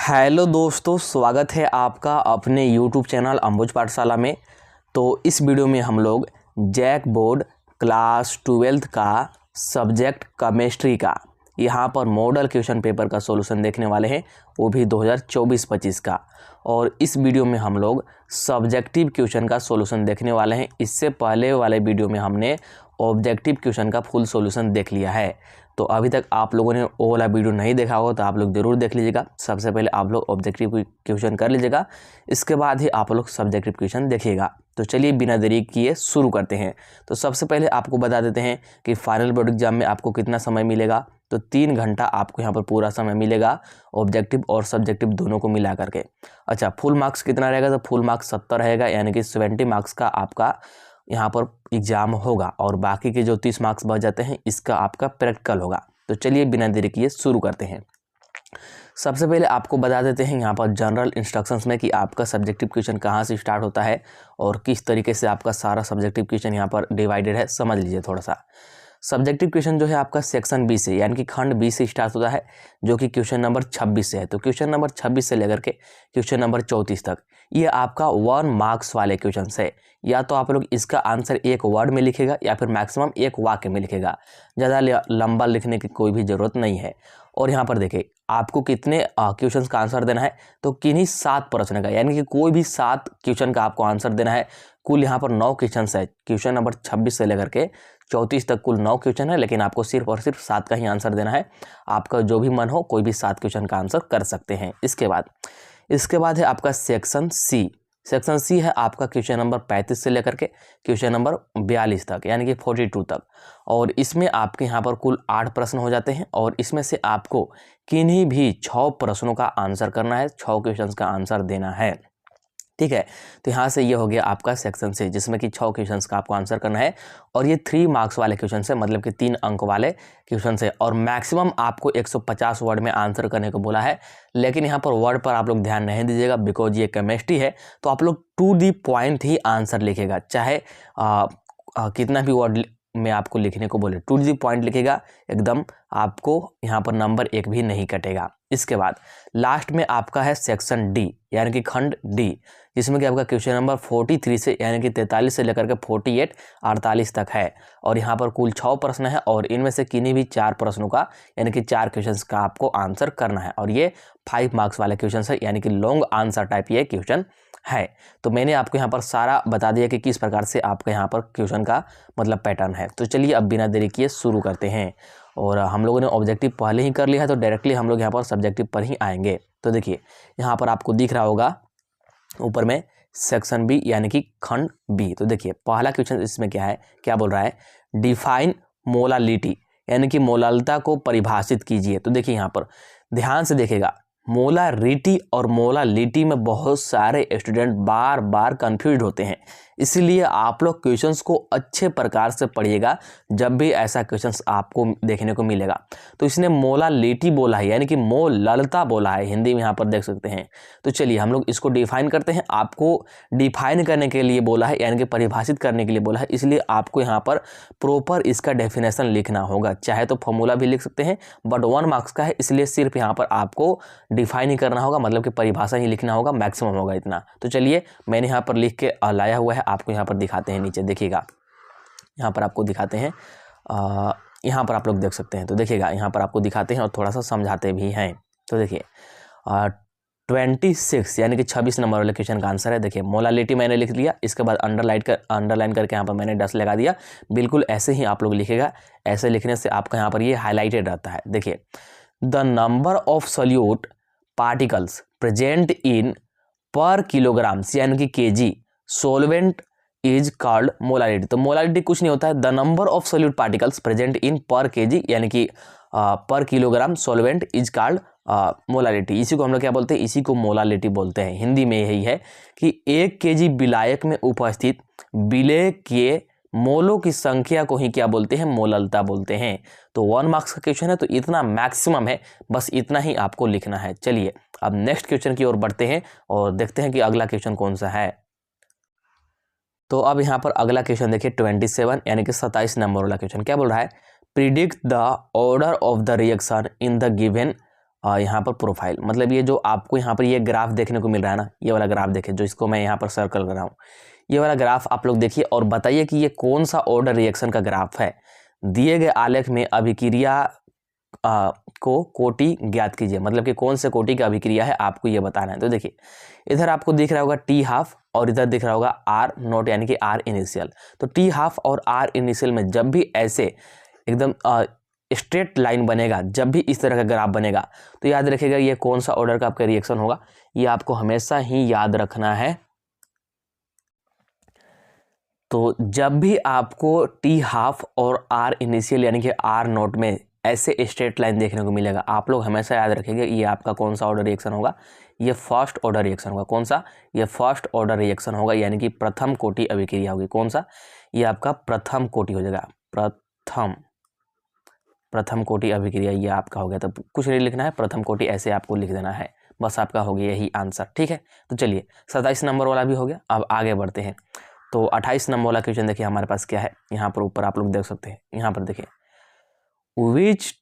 Hello दोस्तों, स्वागत है आपका अपने YouTube चैनल अंबुज पाठशाला में। तो इस वीडियो में हम लोग जैक बोर्ड क्लास 12th का सब्जेक्ट केमिस्ट्री का यहाँ पर मॉडल क्वेश्चन पेपर का सॉल्यूशन देखने वाले हैं, वो भी 2024-25 का। और इस वीडियो में हम लोग सब्जेक्टिव क्वेश्चन का सॉल्यूशन देखने वाले हैं। इससे पहले वाले वीडियो में हमने ऑब्जेक्टिव क्वेश्चन का फुल सॉल्यूशन देख लिया है। तो अभी तक आप लोगों ने वो वाला वीडियो नहीं देखा हो तो आप लोग ज़रूर देख लीजिएगा। सबसे पहले आप लोग ऑब्जेक्टिव क्वेश्चन कर लीजिएगा, इसके बाद ही आप लोग सब्जेक्टिव क्वेश्चन देखिएगा। तो चलिए बिना देरी किए शुरू करते हैं। तो सबसे पहले आपको बता देते हैं कि फाइनल बोर्ड एग्जाम में आपको कितना समय मिलेगा। तो 3 घंटा आपको यहाँ पर पूरा समय मिलेगा, ऑब्जेक्टिव और सब्जेक्टिव दोनों को मिला करके। अच्छा, फुल मार्क्स कितना रहेगा? तो फुल मार्क्स 70 रहेगा, यानी कि 70 मार्क्स का आपका यहाँ पर एग्जाम होगा और बाकी के जो 30 मार्क्स बच जाते हैं इसका आपका प्रैक्टिकल होगा। तो चलिए बिना देरी किए शुरू करते हैं। सबसे पहले आपको बता देते हैं यहाँ पर जनरल इंस्ट्रक्शंस में कि आपका सब्जेक्टिव क्वेश्चन कहाँ से स्टार्ट होता है और किस तरीके से आपका सारा सब्जेक्टिव क्वेश्चन यहाँ पर डिवाइडेड है, समझ लीजिए थोड़ा सा। सब्जेक्टिव क्वेश्चन जो है आपका सेक्शन बी से, यानी कि खंड बी से स्टार्ट होता है, जो कि क्वेश्चन नंबर 26 से है। तो क्वेश्चन नंबर 26 से लेकर के क्वेश्चन नंबर 34 तक ये आपका 1 मार्क्स वाले क्वेश्चन है। या तो आप लोग इसका आंसर एक वर्ड में लिखेगा या फिर मैक्सिमम एक वाक्य में लिखेगा, ज़्यादा लंबा लिखने की कोई भी ज़रूरत नहीं है। और यहाँ पर देखिए आपको कितने क्वेश्चंस का आंसर देना है, तो किन्हीं 7 प्रश्न का, यानी कि कोई भी 7 क्वेश्चन का आपको आंसर देना है। कुल यहाँ पर 9 क्वेश्चन है, क्वेश्चन नंबर 26 से लेकर के 34 तक कुल 9 क्वेश्चन है, लेकिन आपको सिर्फ और सिर्फ 7 का ही आंसर देना है। आपका जो भी मन हो कोई भी 7 क्वेश्चन का आंसर कर सकते हैं। इसके बाद है आपका सेक्शन सी। सेक्शन सी है आपका क्वेश्चन नंबर 35 से लेकर के क्वेश्चन नंबर 42 तक, यानी कि 42 तक। और इसमें आपके यहाँ पर कुल 8 प्रश्न हो जाते हैं और इसमें से आपको किन्हीं भी 6 प्रश्नों का आंसर करना है, 6 क्वेश्चन का आंसर देना है। ठीक है, तो यहाँ से ये हो गया आपका सेक्शन से, जिसमें कि 6 क्वेश्चंस का आपको आंसर करना है। और ये 3 मार्क्स वाले क्वेश्चन है, मतलब कि 3 अंक वाले क्वेश्चन है। और मैक्सिमम आपको 150 वर्ड में आंसर करने को बोला है, लेकिन यहाँ पर वर्ड पर आप लोग ध्यान नहीं दीजिएगा, बिकॉज ये केमिस्ट्री है। तो आप लोग टू दी पॉइंट ही आंसर लिखेगा, चाहे कितना भी वर्ड में आपको लिखने को बोले, टू दी पॉइंट लिखेगा एकदम, आपको यहाँ पर नंबर 1 भी नहीं कटेगा। इसके बाद लास्ट में आपका है सेक्शन डी, यानी कि खंड डी, जिसमें कि आपका क्वेश्चन नंबर 43 से, यानी कि 43 से लेकर के 48 तक है। और यहाँ पर कुल 6 प्रश्न है और इनमें से किन्हीं भी 4 प्रश्नों का, यानी कि 4 क्वेश्चंस का आपको आंसर करना है। और ये 5 मार्क्स वाले क्वेश्चन है, यानी कि लॉन्ग आंसर टाइप ये क्वेश्चन है। तो मैंने आपको यहाँ पर सारा बता दिया कि किस प्रकार से आपका यहाँ पर क्वेश्चन का मतलब पैटर्न है। तो चलिए अब बिना देरी किए शुरू करते हैं। और हम लोगों ने ऑब्जेक्टिव पहले ही कर लिया है, तो डायरेक्टली हम लोग यहाँ पर सब्जेक्टिव पर ही आएंगे। तो देखिए यहाँ पर आपको दिख रहा होगा ऊपर में सेक्शन बी, यानी कि खंड बी। तो देखिए पहला क्वेश्चन इसमें क्या है, क्या बोल रहा है, डिफाइन मोलालिटी, यानी कि मोलालता को परिभाषित कीजिए। तो देखिए यहाँ पर ध्यान से देखिएगा, मोलारिटी और मोलालिटी में बहुत सारे स्टूडेंट बार बार कंफ्यूज होते हैं, इसलिए आप लोग क्वेश्चंस को अच्छे प्रकार से पढ़िएगा जब भी ऐसा क्वेश्चंस आपको देखने को मिलेगा। तो इसने मोलालिटी बोला है, यानी कि मोललता बोला है, हिंदी में यहाँ पर देख सकते हैं। तो चलिए हम लोग इसको डिफाइन करते हैं। आपको डिफाइन करने के लिए बोला है, यानी कि परिभाषित करने के लिए बोला है, इसलिए आपको यहाँ पर प्रॉपर इसका डेफिनेशन लिखना होगा। चाहे तो फॉर्मूला भी लिख सकते हैं, बट 1 मार्क्स का है, इसलिए सिर्फ यहाँ पर आपको डिफाइन ही करना होगा, मतलब कि परिभाषा ही लिखना होगा, मैक्सिमम होगा इतना। तो चलिए मैंने यहाँ पर लिख के लाया हुआ है, आपको यहाँ पर दिखाते हैं, नीचे देखिएगा, यहाँ पर आपको दिखाते हैं, यहाँ पर आप लोग देख सकते हैं। तो देखिएगा यहाँ पर आपको दिखाते हैं और थोड़ा सा समझाते भी हैं। तो देखिए 26, यानी कि 26 नंबर वाले क्वेश्चन का आंसर है। देखिए मोलालिटी मैंने लिख लिया, इसके बाद अंडरलाइन करके यहाँ पर मैंने 10 लगा दिया। बिल्कुल ऐसे ही आप लोग लिखेगा, ऐसे लिखने से आपका यहाँ पर ये हाईलाइटेड रहता है। देखिए the number of solute particles present in पर किलोग्राम्स, यानी कि KG solvent is called molality. तो मोलालिटी कुछ नहीं होता है, the number of solute particles present in पर केजी, यानी कि पर kilogram solvent is called molality. इसी को हम लोग क्या बोलते हैं, इसी को मोलालिटी बोलते हैं। हिंदी में यही है कि 1 केजी विलायक में उपस्थित विलेय के मोलों की संख्या को ही क्या बोलते हैं, मोललता बोलते हैं। तो 1 मार्क्स का क्वेश्चन है, तो इतना मैक्सिमम है, बस इतना ही आपको लिखना है। चलिए अब नेक्स्ट क्वेश्चन की ओर बढ़ते हैं और देखते हैं कि अगला क्वेश्चन कौन सा है। तो अब यहाँ पर अगला क्वेश्चन देखिए 27, यानी कि 27 नंबर वाला क्वेश्चन क्या बोल रहा है, predict the order of the reaction in the given यहाँ पर प्रोफाइल, मतलब ये जो आपको यहाँ पर ये ग्राफ देखने को मिल रहा है ना, ये वाला ग्राफ देखिए, जो इसको मैं यहाँ पर सर्कल कर रहा हूँ, ये वाला ग्राफ आप लोग देखिए और बताइए कि ये कौन सा ऑर्डर रिएक्शन का ग्राफ है। दिए गए आलेख में अभिक्रिया को कोटि ज्ञात कीजिए, मतलब कि कौन से कोटि की अभिक्रिया है आपको ये बताना है। तो देखिए इधर आपको दिख रहा होगा टी हाफ और इधर दिख रहा होगा आर नोट यानी कि आर इनिशियल। तो टी हाफ और आर इनिशियल में जब भी ऐसे एकदम स्ट्रेट लाइन बनेगा, जब भी इस तरह का ग्राफ बनेगा, तो याद रखिएगा ये कौन सा ऑर्डर का आपका रिएक्शन होगा, ये आपको हमेशा ही याद रखना है। तो जब भी आपको टी हाफ और आर इनिशियल यानी कि आर नोट में ऐसे स्ट्रेट लाइन देखने को मिलेगा, आप लोग हमेशा याद रखेंगे ये आपका कौन सा ऑर्डर रिएक्शन होगा, ये फर्स्ट ऑर्डर रिएक्शन होगा। कौन सा? ये फर्स्ट ऑर्डर रिएक्शन होगा, यानी कि प्रथम कोटि अभिक्रिया होगी। कौन सा? ये आपका प्रथम कोटि हो जाएगा, प्रथम कोटि अभिक्रिया ये आपका हो गया। तो कुछ नहीं लिखना है, प्रथम कोटि ऐसे आपको लिख देना है, बस आपका हो गया यही आंसर। ठीक है, तो चलिए 27 नंबर वाला भी हो गया। अब आगे बढ़ते हैं। तो 28 नंबर वाला क्वेश्चन देखिए हमारे पास क्या है, यहाँ पर ऊपर आप लोग देख सकते हैं। यहाँ पर देखिए which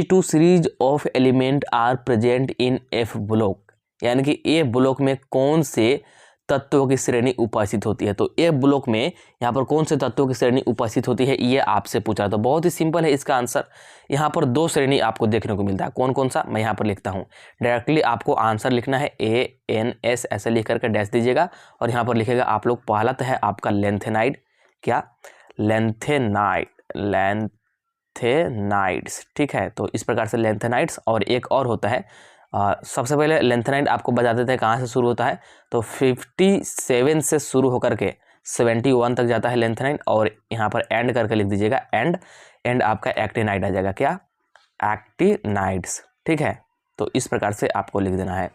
two series of element are present in F block, यानी कि ए ब्लॉक में कौन से तत्वों की श्रेणी उपस्थित होती है। तो ए ब्लॉक में यहाँ पर कौन से तत्वों की श्रेणी उपस्थित होती है, ये आपसे पूछा। तो बहुत ही सिंपल है इसका आंसर। यहाँ पर दो श्रेणी आपको देखने को मिलता है। कौन कौन सा, मैं यहाँ पर लिखता हूँ। डायरेक्टली आपको आंसर लिखना है ANS ऐसे लिख करके डैश दीजिएगा और यहाँ पर लिखेगा आप लोग, पहला तो है आपका लेंथेनाइड, क्या लेंथेनाइड्स। ठीक है, तो इस प्रकार से लेंथेनाइड्स, और एक और होता है सबसे पहले लेंथेनाइड आपको बता देते हैं कहाँ से शुरू होता है। तो 57 से शुरू होकर के 71 तक जाता है लेंथेनाइड, और यहाँ पर एंड करके लिख दीजिएगा एंड आपका एक्टिनाइड आ जाएगा, क्या एक्टिनाइड्स। ठीक है, तो इस प्रकार से आपको लिख देना है।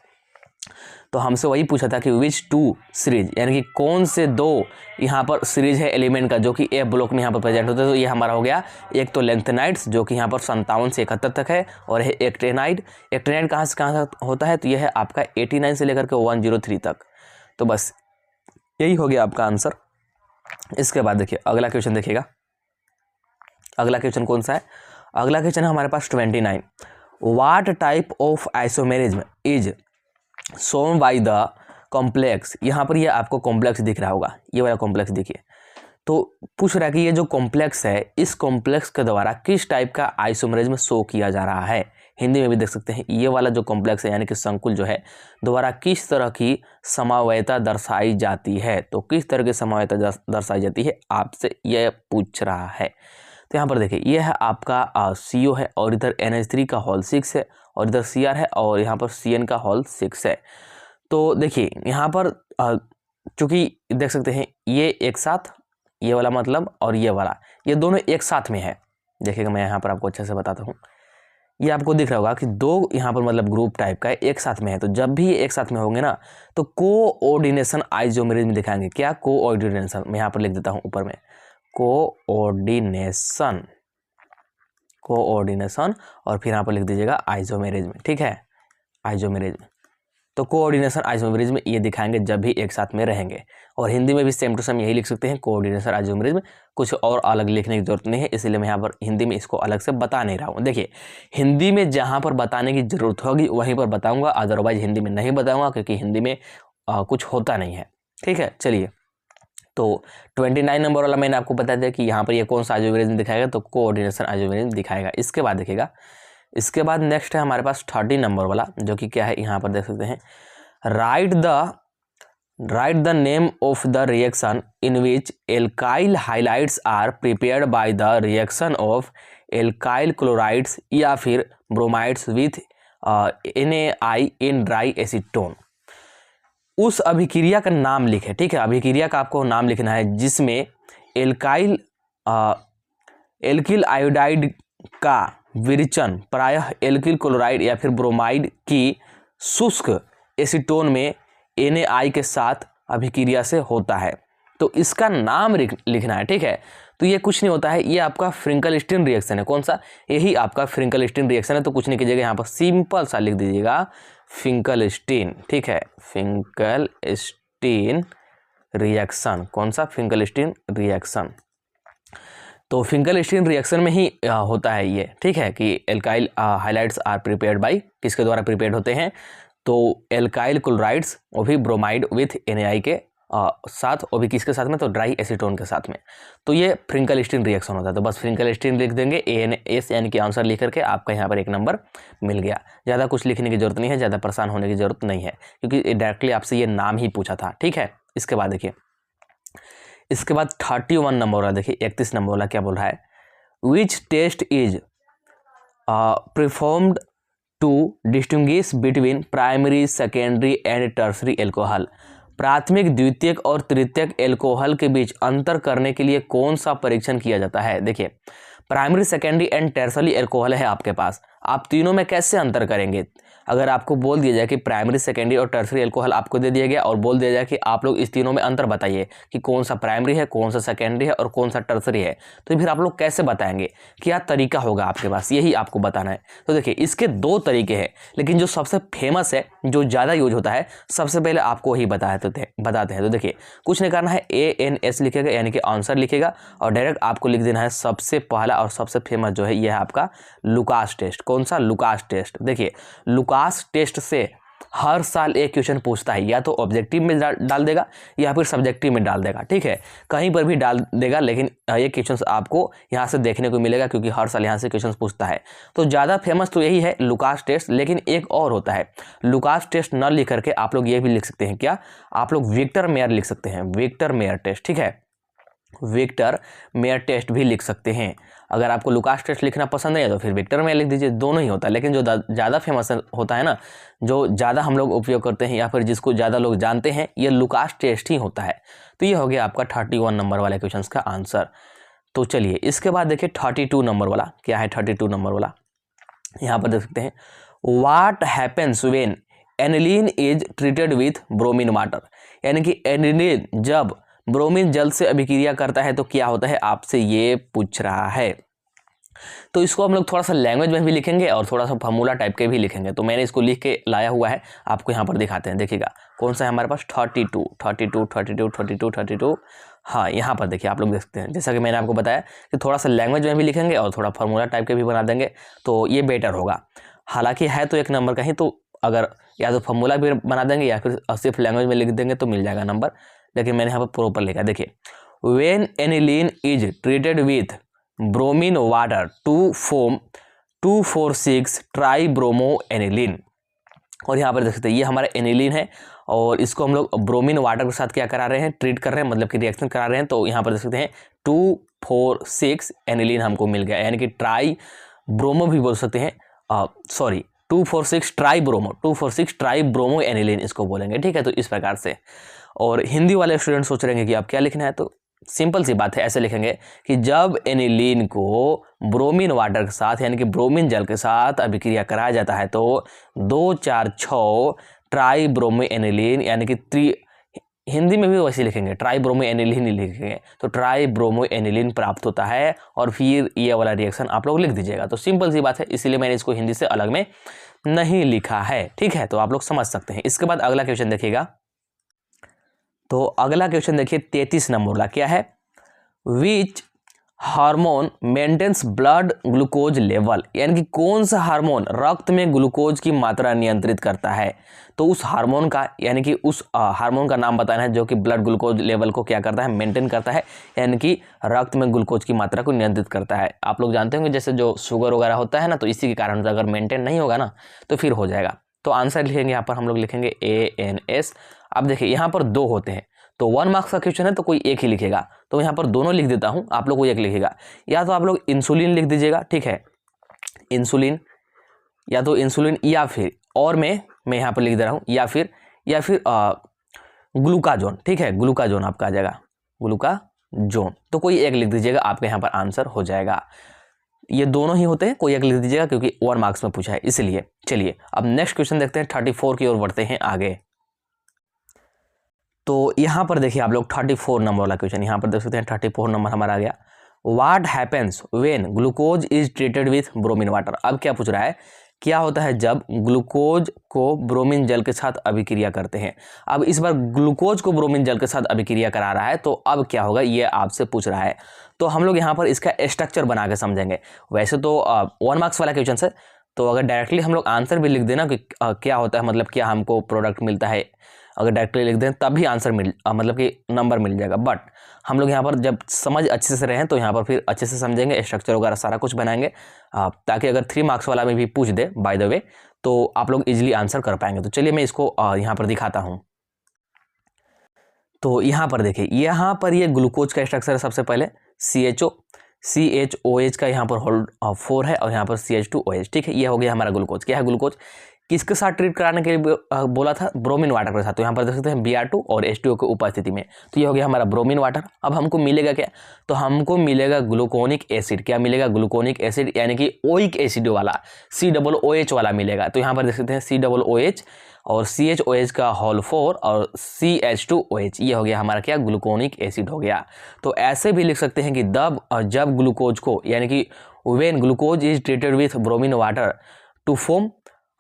तो हमसे वही पूछा था कि विच टू सीरीज, यानी कि कौन से दो यहाँ पर सीरीज है एलिमेंट का जो कि ए ब्लॉक में यहाँ पर प्रेजेंट होता है। तो ये हमारा हो गया, एक तो लेंथेनाइड्स जो कि यहाँ पर 57 से 71 तक है, और है एक्टिनाइड कहाँ से होता है, तो यह है आपका 89 से लेकर के 103 तक। तो बस यही हो गया आपका आंसर। इसके बाद देखिए अगला क्वेश्चन देखिएगा। अगला क्वेश्चन कौन सा है? अगला क्वेश्चन है हमारे पास 29। What type of isomerism is shown by the complex. यहाँ पर ये आपको कॉम्प्लेक्स दिख रहा होगा, ये वाला कॉम्प्लेक्स देखिए। तो पूछ रहा है कि ये जो कॉम्प्लेक्स है, इस कॉम्प्लेक्स के द्वारा किस टाइप का आइसोमेरिज्म शो किया जा रहा है। हिंदी में भी देख सकते हैं, ये वाला जो कॉम्प्लेक्स है यानी कि संकुल जो है, द्वारा किस तरह की समवायता दर्शाई जाती है। तो किस तरह की समवायता दर्शाई जाती है आपसे ये पूछ रहा है। तो यहाँ पर देखिए ये है आपका CO है, और इधर NH3 का होल 6 है, और इधर Cr है, और यहाँ पर Cn का होल 6 है। तो देखिए यहाँ पर चूंकि देख सकते हैं ये एक साथ, ये वाला मतलब, और ये वाला, ये दोनों एक साथ में है। देखिएगा मैं यहाँ पर आपको अच्छे से बताता हूँ। ये आपको दिख रहा होगा कि दो यहाँ पर मतलब ग्रुप टाइप का है, एक साथ में है। तो जब भी ये एक साथ में होंगे ना, तो कोऑर्डिनेशन आइसोमेरिज्म दिखाएंगे। क्या कोऑर्डिनेशन, मैं यहाँ पर लिख देता हूँ ऊपर में, कोऑर्डिनेशन, और फिर यहाँ पर लिख दीजिएगा आइसोमेरिज्म। ठीक है, आइसोमेरिज्म। तो कोऑर्डिनेशन आइसोमेरिज्म ये दिखाएंगे जब भी एक साथ में रहेंगे। और हिंदी में भी सेम टू सेम यही लिख सकते हैं, कोऑर्डिनेशन आइसोमेरिज्म। कुछ और अलग लिखने की जरूरत नहीं है, इसलिए मैं यहाँ पर हिंदी में इसको अलग से बता नहीं रहा हूँ। देखिए हिंदी में जहाँ पर बताने की जरूरत होगी वहीं पर बताऊँगा, अदरवाइज हिंदी में नहीं बताऊँगा, क्योंकि हिंदी में कुछ होता नहीं है। ठीक है, चलिए। तो 29 नंबर वाला मैंने आपको बता दिया कि यहाँ पर ये कौन सा आइसोमेरिज्म दिखाएगा, तो कोऑर्डिनेशन आइसोमेरिज्म दिखाएगा। इसके बाद देखिएगा, इसके बाद नेक्स्ट है हमारे पास 30 नंबर वाला, जो कि क्या है, यहाँ पर देख सकते हैं, write the name of the reaction in which alkyl halides are prepared by the reaction of alkyl chlorides या फिर bromides with NaI in dry acetone. उस अभिक्रिया का नाम लिखे। ठीक है, अभिक्रिया का आपको नाम लिखना है जिसमें एल्किल आयोडाइड का विरेचन प्रायः एल्किल क्लोराइड या फिर ब्रोमाइड की शुष्क एसीटोन में NaI के साथ अभिक्रिया से होता है। तो इसका नाम लिखना है। ठीक है, तो ये कुछ नहीं होता है, ये आपका फ्रिंकलस्टीन रिएक्शन है। कौन सा? यही आपका फ्रिंकलस्टीन रिएक्शन है। तो कुछ नहीं कीजिएगा, यहाँ पर सिंपल सा लिख दीजिएगा फिंकलस्टीन। ठीक है, फिंकलस्टीन रिएक्शन। कौन सा? Finkelstein reaction. तो फिंकलस्टीन रिएक्शन में ही होता है ये, ठीक है, कि alkyl halides are prepared bye, किसके द्वारा प्रिपेयर्ड होते हैं, तो एल्काइल क्लोराइड्स, वो भी ब्रोमाइड विथ NaI के साथ, वो भी किसके साथ में, तो ड्राई एसीटोन के साथ में। तो ये फ्रिंकलस्टीन रिएक्शन होता है। तो बस फ्रिंकलस्टीन लिख देंगे, ANS के आंसर लिख करके आपका यहाँ पर 1 नंबर मिल गया। ज़्यादा कुछ लिखने की जरूरत नहीं है, ज़्यादा परेशान होने की जरूरत नहीं है, क्योंकि डायरेक्टली आपसे ये नाम ही पूछा था, ठीक है। इसके बाद देखिए, इसके बाद 31 नंबर वाला देखिए, 31 नंबर वाला क्या बोल रहा है, which test is performed to distinguish between primary, secondary and tertiary alcohol. प्राथमिक, द्वितीयक और तृतीयक एल्कोहल के बीच अंतर करने के लिए कौन सा परीक्षण किया जाता है। देखिए, primary, secondary and tertiary alcohol है आपके पास, आप तीनों में कैसे अंतर करेंगे। अगर आपको बोल दिया जाए कि प्राइमरी, सेकेंडरी और टर्सरी एल्कोहल आपको दे दिया गया और बोल दिया जाए कि आप लोग इस तीनों में अंतर बताइए कि कौन सा प्राइमरी है, कौन सा सेकेंडरी है और कौन सा टर्सरी है, तो फिर आप लोग कैसे बताएंगे, क्या तरीका होगा आपके पास, यही आपको बताना है। तो देखिए, इसके 2 तरीके हैं, लेकिन जो सबसे फेमस है, जो ज़्यादा यूज होता है, सबसे पहले आपको ही बताते हैं। तो देखिए, कुछ नहीं करना है, ANS लिखेगा, यानी कि आंसर लिखेगा, और डायरेक्ट आपको लिख देना है सबसे पहला और सबसे फेमस जो है यह है आपका लुकास टेस्ट। कौन सा? Lucas test. देखिए, लुकास टेस्ट से हर साल एक क्वेश्चन पूछता है, या तो ऑब्जेक्टिव में डाल देगा या फिर सब्जेक्टिव में डाल देगा, ठीक है, कहीं पर भी डाल देगा, लेकिन ये क्वेश्चन आपको यहाँ से देखने को मिलेगा, क्योंकि हर साल यहाँ से क्वेश्चन पूछता है। तो ज़्यादा फेमस तो यही है लुकास टेस्ट, लेकिन एक और होता है, लुकास टेस्ट न लिख करके आप लोग ये भी लिख सकते हैं, क्या, आप लोग विक्टर मेयर लिख सकते हैं, विक्टर मेयर टेस्ट, ठीक है, विक्टर मेयर टेस्ट भी लिख सकते हैं। अगर आपको लुकास टेस्ट लिखना पसंद है तो फिर विक्टर मेयर लिख दीजिए, दोनों ही होता है, लेकिन जो ज़्यादा फेमस होता है ना, जो ज़्यादा हम लोग उपयोग करते हैं या फिर जिसको ज़्यादा लोग जानते हैं, ये लुकास टेस्ट ही होता है। तो ये हो गया आपका 31 नंबर वाले क्वेश्चन का आंसर। तो चलिए, इसके बाद देखिए 32 नंबर वाला क्या है। 32 नंबर वाला यहाँ पर देख सकते हैं, what happens when aniline is treated with bromine water, यानी कि एनिलीन जब ब्रोमीन जल से अभिक्रिया करता है तो क्या होता है, आपसे ये पूछ रहा है। तो इसको हम लोग थोड़ा सा लैंग्वेज में भी लिखेंगे और थोड़ा सा फार्मूला टाइप के भी लिखेंगे। तो मैंने इसको लिख के लाया हुआ है, आपको यहाँ पर दिखाते हैं। देखिएगा कौन सा है हमारे पास, 32। हाँ, यहाँ पर देखिए आप लोग देख सकते हैं, जैसा कि मैंने आपको बताया कि थोड़ा सा लैंग्वेज में भी लिखेंगे और थोड़ा फार्मूला टाइप के भी बना देंगे, तो ये बेटर होगा। हालांकि है तो 1 नंबर का ही, तो अगर या तो फार्मूला भी बना देंगे या फिर सिर्फ लैंग्वेज में लिख देंगे तो मिल जाएगा नंबर, लेकिन मैंने यहाँ पर प्रॉपर लिखा। देखिए, when aniline is treated with bromine water to form 2,4,6 tri bromo aniline, और यहाँ पर देख सकते हैं ये हमारा एनिलीन है और इसको हम लोग ब्रोमीन वाटर के साथ क्या करा रहे हैं, ट्रीट कर रहे हैं, मतलब कि रिएक्शन करा रहे हैं। तो यहाँ पर देख सकते हैं 2,4,6 एनिलीन हमको मिल गया, यानी कि ट्राई ब्रोमो भी बोल सकते हैं, 2,4,6 tri bromo, 2,4,6 tri bromo aniline इसको बोलेंगे, ठीक है। तो इस प्रकार से, और हिंदी वाले स्टूडेंट सोच रहे हैं कि आप क्या लिखना है, तो सिंपल सी बात है, ऐसे लिखेंगे कि जब एनिलीन को ब्रोमीन वाटर के साथ, यानी कि ब्रोमीन जल के साथ अभिक्रिया कराया जाता है तो 2,4,6 ट्राई ब्रोमो एनिलीन, यानी कि हिंदी में भी वैसे लिखेंगे, ट्राई ब्रोमो एनिलीन ही लिखेंगे, तो ट्राई ब्रोमो एनिलीन प्राप्त होता है, और फिर ये वाला रिएक्शन आप लोग लिख दीजिएगा। तो सिंपल सी बात है, इसीलिए मैंने इसको हिंदी से अलग में नहीं लिखा है, ठीक है, तो आप लोग समझ सकते हैं। इसके बाद अगला क्वेश्चन देखिएगा, तो अगला क्वेश्चन देखिए 33 नंबर का क्या है, which hormone maintains blood glucose level, यानी कि कौन सा हार्मोन रक्त में ग्लूकोज की मात्रा नियंत्रित करता है। तो उस हार्मोन का, यानी कि उस हार्मोन का नाम बताना है जो कि ब्लड ग्लूकोज लेवल को क्या करता है, मेंटेन करता है, यानी कि रक्त में ग्लूकोज की मात्रा को नियंत्रित करता है। आप लोग जानते होंगे जैसे जो शुगर वगैरह होता है ना, तो इसी के कारण से अगर मेंटेन नहीं होगा ना तो फिर हो जाएगा। तो आंसर लिखेंगे यहाँ पर हम लोग लिखेंगे ANS। अब देखिए यहाँ पर 2 होते हैं, तो 1 मार्क्स का क्वेश्चन है तो कोई एक ही लिखेगा, तो यहाँ पर दोनों लिख देता हूँ, आप लोग को एक लिखेगा, या तो आप लोग इंसुलिन लिख दीजिएगा, ठीक है, इंसुलिन, या तो इंसुलिन, या फिर और मैं यहाँ पर लिख दे रहा हूँ, या फिर ग्लूकाजोन, ठीक है, ग्लूकाजोन आपका आ जाएगा, ग्लूकाजोन, तो कोई एक लिख दीजिएगा, आपके यहाँ पर आंसर हो जाएगा। ये दोनों ही होते हैं, कोई एक लिख दीजिएगा क्योंकि 1 मार्क्स में पूछा है इसलिए। चलिए अब नेक्स्ट क्वेश्चन देखते हैं, 34 की ओर बढ़ते हैं आगे। तो यहाँ पर देखिए आप लोग 34 नंबर वाला क्वेश्चन, यहाँ पर देख सकते हैं 34 नंबर हमारा आ गया, what happens when glucose is treated with bromine water. अब क्या पूछ रहा है क्या होता है जब ग्लूकोज को ब्रोमीन जल के साथ अभिक्रिया करते हैं। अब इस बार ग्लूकोज को ब्रोमीन जल के साथ अभिक्रिया करा रहा है, तो अब क्या होगा ये आपसे पूछ रहा है। तो हम लोग यहाँ पर इसका स्ट्रक्चर बना के समझेंगे। वैसे तो 1 मार्क्स वाला क्वेश्चन है, तो अगर डायरेक्टली हम लोग आंसर भी लिख देना कि क्या होता है, मतलब क्या हमको प्रोडक्ट मिलता है, अगर डायरेक्टली लिख दें तब भी आंसर मतलब कि नंबर मिल जाएगा। बट हम लोग यहाँ पर जब समझ अच्छे से रहें तो यहाँ पर फिर अच्छे से समझेंगे, स्ट्रक्चर वगैरह सारा कुछ बनाएंगे, ताकि अगर 3 मार्क्स वाला में भी पूछ दे बाय द वे तो आप लोग इजीली आंसर कर पाएंगे। तो चलिए मैं इसको यहाँ पर दिखाता हूँ। तो यहाँ पर देखिए, यहाँ पर ये ग्लूकोज का स्ट्रक्चर है। सबसे पहले CHOH का यहाँ पर होल्ड 4 है और यहाँ पर CH2OH, ठीक है। ये हो गया हमारा ग्लूकोज। क्या है ग्लूकोज, किसके साथ ट्रीट कराने के लिए बोला था, ब्रोमीन वाटर के साथ। तो यहाँ पर देख सकते हैं Br2 और H2O की उपस्थिति में, तो ये हो गया हमारा ब्रोमीन वाटर। अब हमको मिलेगा क्या, तो हमको मिलेगा ग्लूकोनिक एसिड। क्या मिलेगा, ग्लूकोनिक एसिड, यानी कि ओइक एसिड वाला COOH वाला मिलेगा। तो यहाँ पर देख सकते हैं COOH और CHOH का होल 4 और CH2OH, ये हो गया हमारा क्या, ग्लूकोनिक एसिड हो गया। तो ऐसे भी लिख सकते हैं कि जब ग्लूकोज को, यानी कि when glucose is treated with bromine water to form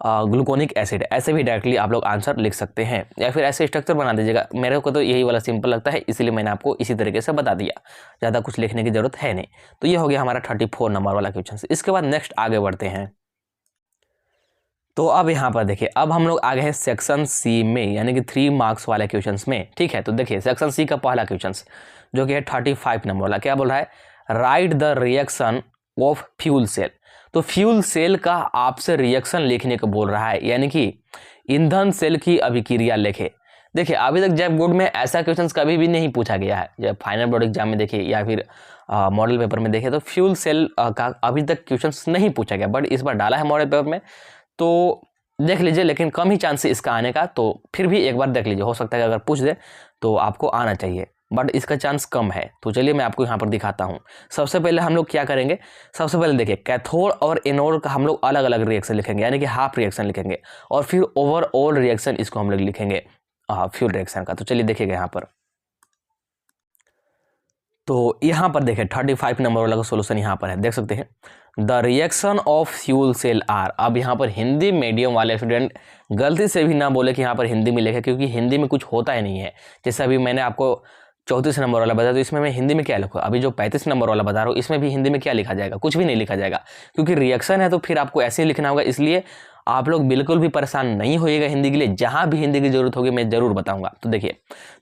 gluconic acid, ऐसे भी डायरेक्टली आप लोग आंसर लिख सकते हैं, या फिर ऐसे स्ट्रक्चर बना दीजिएगा। मेरे को तो यही वाला सिंपल लगता है, इसलिए मैंने आपको इसी तरीके से बता दिया, ज़्यादा कुछ लिखने की जरूरत है नहीं। तो ये हो गया हमारा 34 नंबर वाला क्वेश्चन। इसके बाद नेक्स्ट आगे बढ़ते हैं। तो अब यहाँ पर देखिए, अब हम लोग आगे हैं सेक्शन सी में, यानी कि 3 मार्क्स वाले क्वेश्चंस में, ठीक है। तो देखिए सेक्शन सी का पहला क्वेश्चन जो कि है 35 नंबर वाला, क्या बोल रहा है, write the reaction of fuel cell. तो फ्यूल सेल का आपसे रिएक्शन लिखने को बोल रहा है, यानी कि ईंधन सेल की अभिक्रिया लिखे। देखिए अभी तक जैक बोर्ड में ऐसा क्वेश्चन कभी भी नहीं पूछा गया है। जब फाइनल बोर्ड एग्जाम में देखिए या फिर मॉडल पेपर में देखे तो फ्यूल सेल का अभी तक क्वेश्चन नहीं पूछा गया, बट इस बार डाला है मॉडल पेपर में, तो देख लीजिए। लेकिन कम ही चांस है इसका आने का, तो फिर भी एक बार देख लीजिए, हो सकता है कि अगर पूछ दे तो आपको आना चाहिए, बट इसका चांस कम है। तो चलिए मैं आपको यहाँ पर दिखाता हूँ। सबसे पहले हम लोग क्या करेंगे, सबसे पहले देखिए कैथोड और एनोड का हम लोग अलग अलग रिएक्शन लिखेंगे, यानी कि हाफ रिएक्शन लिखेंगे, और फिर ओवरऑल रिएक्शन इसको हम लोग लिखेंगे फ्यूल रिएक्शन का। तो चलिए देखिएगा यहाँ पर। तो यहाँ पर देखिए 35 नंबर वाला का सोल्यूशन यहाँ पर है, देख सकते हैं। The reaction of fuel cell are. अब यहाँ पर हिंदी मीडियम वाले स्टूडेंट गलती से भी ना बोले कि यहाँ पर हिंदी में लिखे, क्योंकि हिंदी में कुछ होता ही नहीं है। जैसे अभी मैंने आपको 34 नंबर वाला बताया, तो इसमें मैं हिंदी में क्या लिखूँ। अभी जो 35 नंबर वाला बता रहा हूँ इसमें भी हिंदी में क्या लिखा जाएगा, कुछ भी नहीं लिखा जाएगा, क्योंकि रिएक्शन है तो फिर आपको ऐसे ही लिखना होगा। इसलिए आप लोग बिल्कुल भी परेशान नहीं होइएगा हिंदी के लिए, जहां भी हिंदी की जरूरत होगी मैं जरूर बताऊंगा। तो देखिए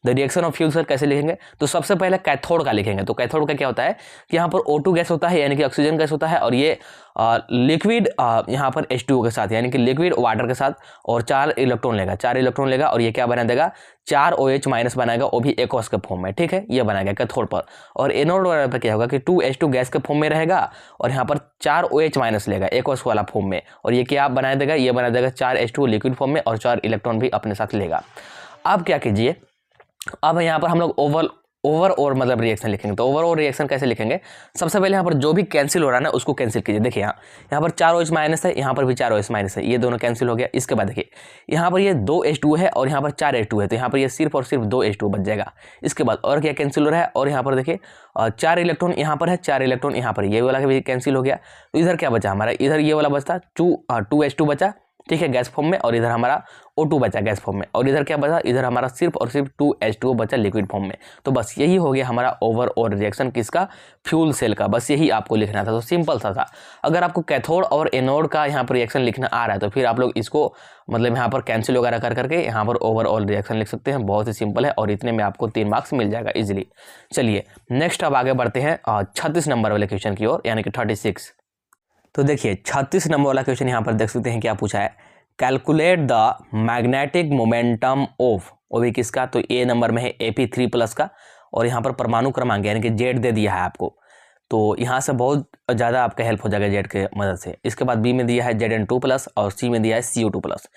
the reaction of fuel cell कैसे लिखेंगे, तो सबसे पहले कैथोड का लिखेंगे। तो कैथोड का क्या होता है कि यहाँ पर O2 गैस होता है, यानी कि ऑक्सीजन गैस होता है, और ये लिक्विड यहाँ पर H2O के साथ, यानी कि लिक्विड वाटर के साथ, और 4 इलेक्ट्रॉन लेगा, और ये क्या बना देगा, 4 OH माइनस बनाएगा, वो भी एक्वस के फॉर्म में, ठीक है। ये बनाएगा कैथोड पर। और एनोड वाले पर क्या होगा कि 2H2 गैस के फॉर्म में रहेगा, और यहाँ पर 4 OH माइनस लेगा एक्वस वाला फॉर्म में, और ये क्या बना देगा, ये बना देगा 4 H2 लिक्विड फॉर्म में, और 4 इलेक्ट्रॉन भी अपने साथ लेगा। अब क्या कीजिए, अब यहाँ पर हम लोग ओवरऑल मतलब रिएक्शन लिखेंगे। तो ओवरऑल रिएक्शन कैसे लिखेंगे, सबसे पहले यहाँ पर जो भी कैंसिल हो रहा है ना उसको कैंसिल कीजिए। देखिए यहाँ पर 4 OH माइनस है, यहाँ पर भी 4 OH माइनस है, ये दोनों कैंसिल हो गया। इसके बाद देखिए यहाँ पर ये 2 H2 है और यहाँ पर 4 H2 है, तो यहाँ पर ये सिर्फ और सिर्फ 2 H2 बच जाएगा। इसके बाद और क्या कैंसिल हो रहा है, और यहाँ पर देखिए 4 इलेक्ट्रॉन यहाँ पर है, 4 इलेक्ट्रॉन यहाँ पर, ये वाला भी कैंसिल हो गया। तो इधर क्या बचा हमारा, इधर ये वाला बचता 2 H2 बचा, ठीक है, गैस फॉर्म में, और इधर हमारा O2 बचा गैस फॉर्म में, और इधर क्या बचा, इधर हमारा सिर्फ और सिर्फ 2 H2O बचा लिक्विड फॉर्म में। तो बस यही हो गया हमारा ओवरऑल रिएक्शन किसका, फ्यूल सेल का। बस यही आपको लिखना था, तो सिंपल सा था। अगर आपको कैथोड और एनोड का यहाँ पर रिएक्शन लिखना आ रहा है तो फिर आप लोग इसको मतलब यहाँ पर कैंसिल वगैरह कर करके यहाँ पर ओवरऑल रिएक्शन लिख सकते हैं। बहुत ही सिंपल है, और इतने में आपको 3 मार्क्स मिल जाएगा इजिली। चलिए नेक्स्ट अब आगे बढ़ते हैं 36 नंबर वाले क्वेश्चन की ओर, यानी कि 36। तो देखिए 36 नंबर वाला क्वेश्चन यहाँ पर देख सकते हैं क्या पूछा है, calculate the magnetic momentum of, वो भी किसका, तो ए नंबर में है Ap3+ का, और यहाँ पर परमाणु क्रमांक यानी कि जेड दे दिया है आपको, तो यहाँ से बहुत ज़्यादा आपका हेल्प हो जाएगा जेड के मदद से। इसके बाद बी में दिया है Zn2+, और सी में दिया है CO2+।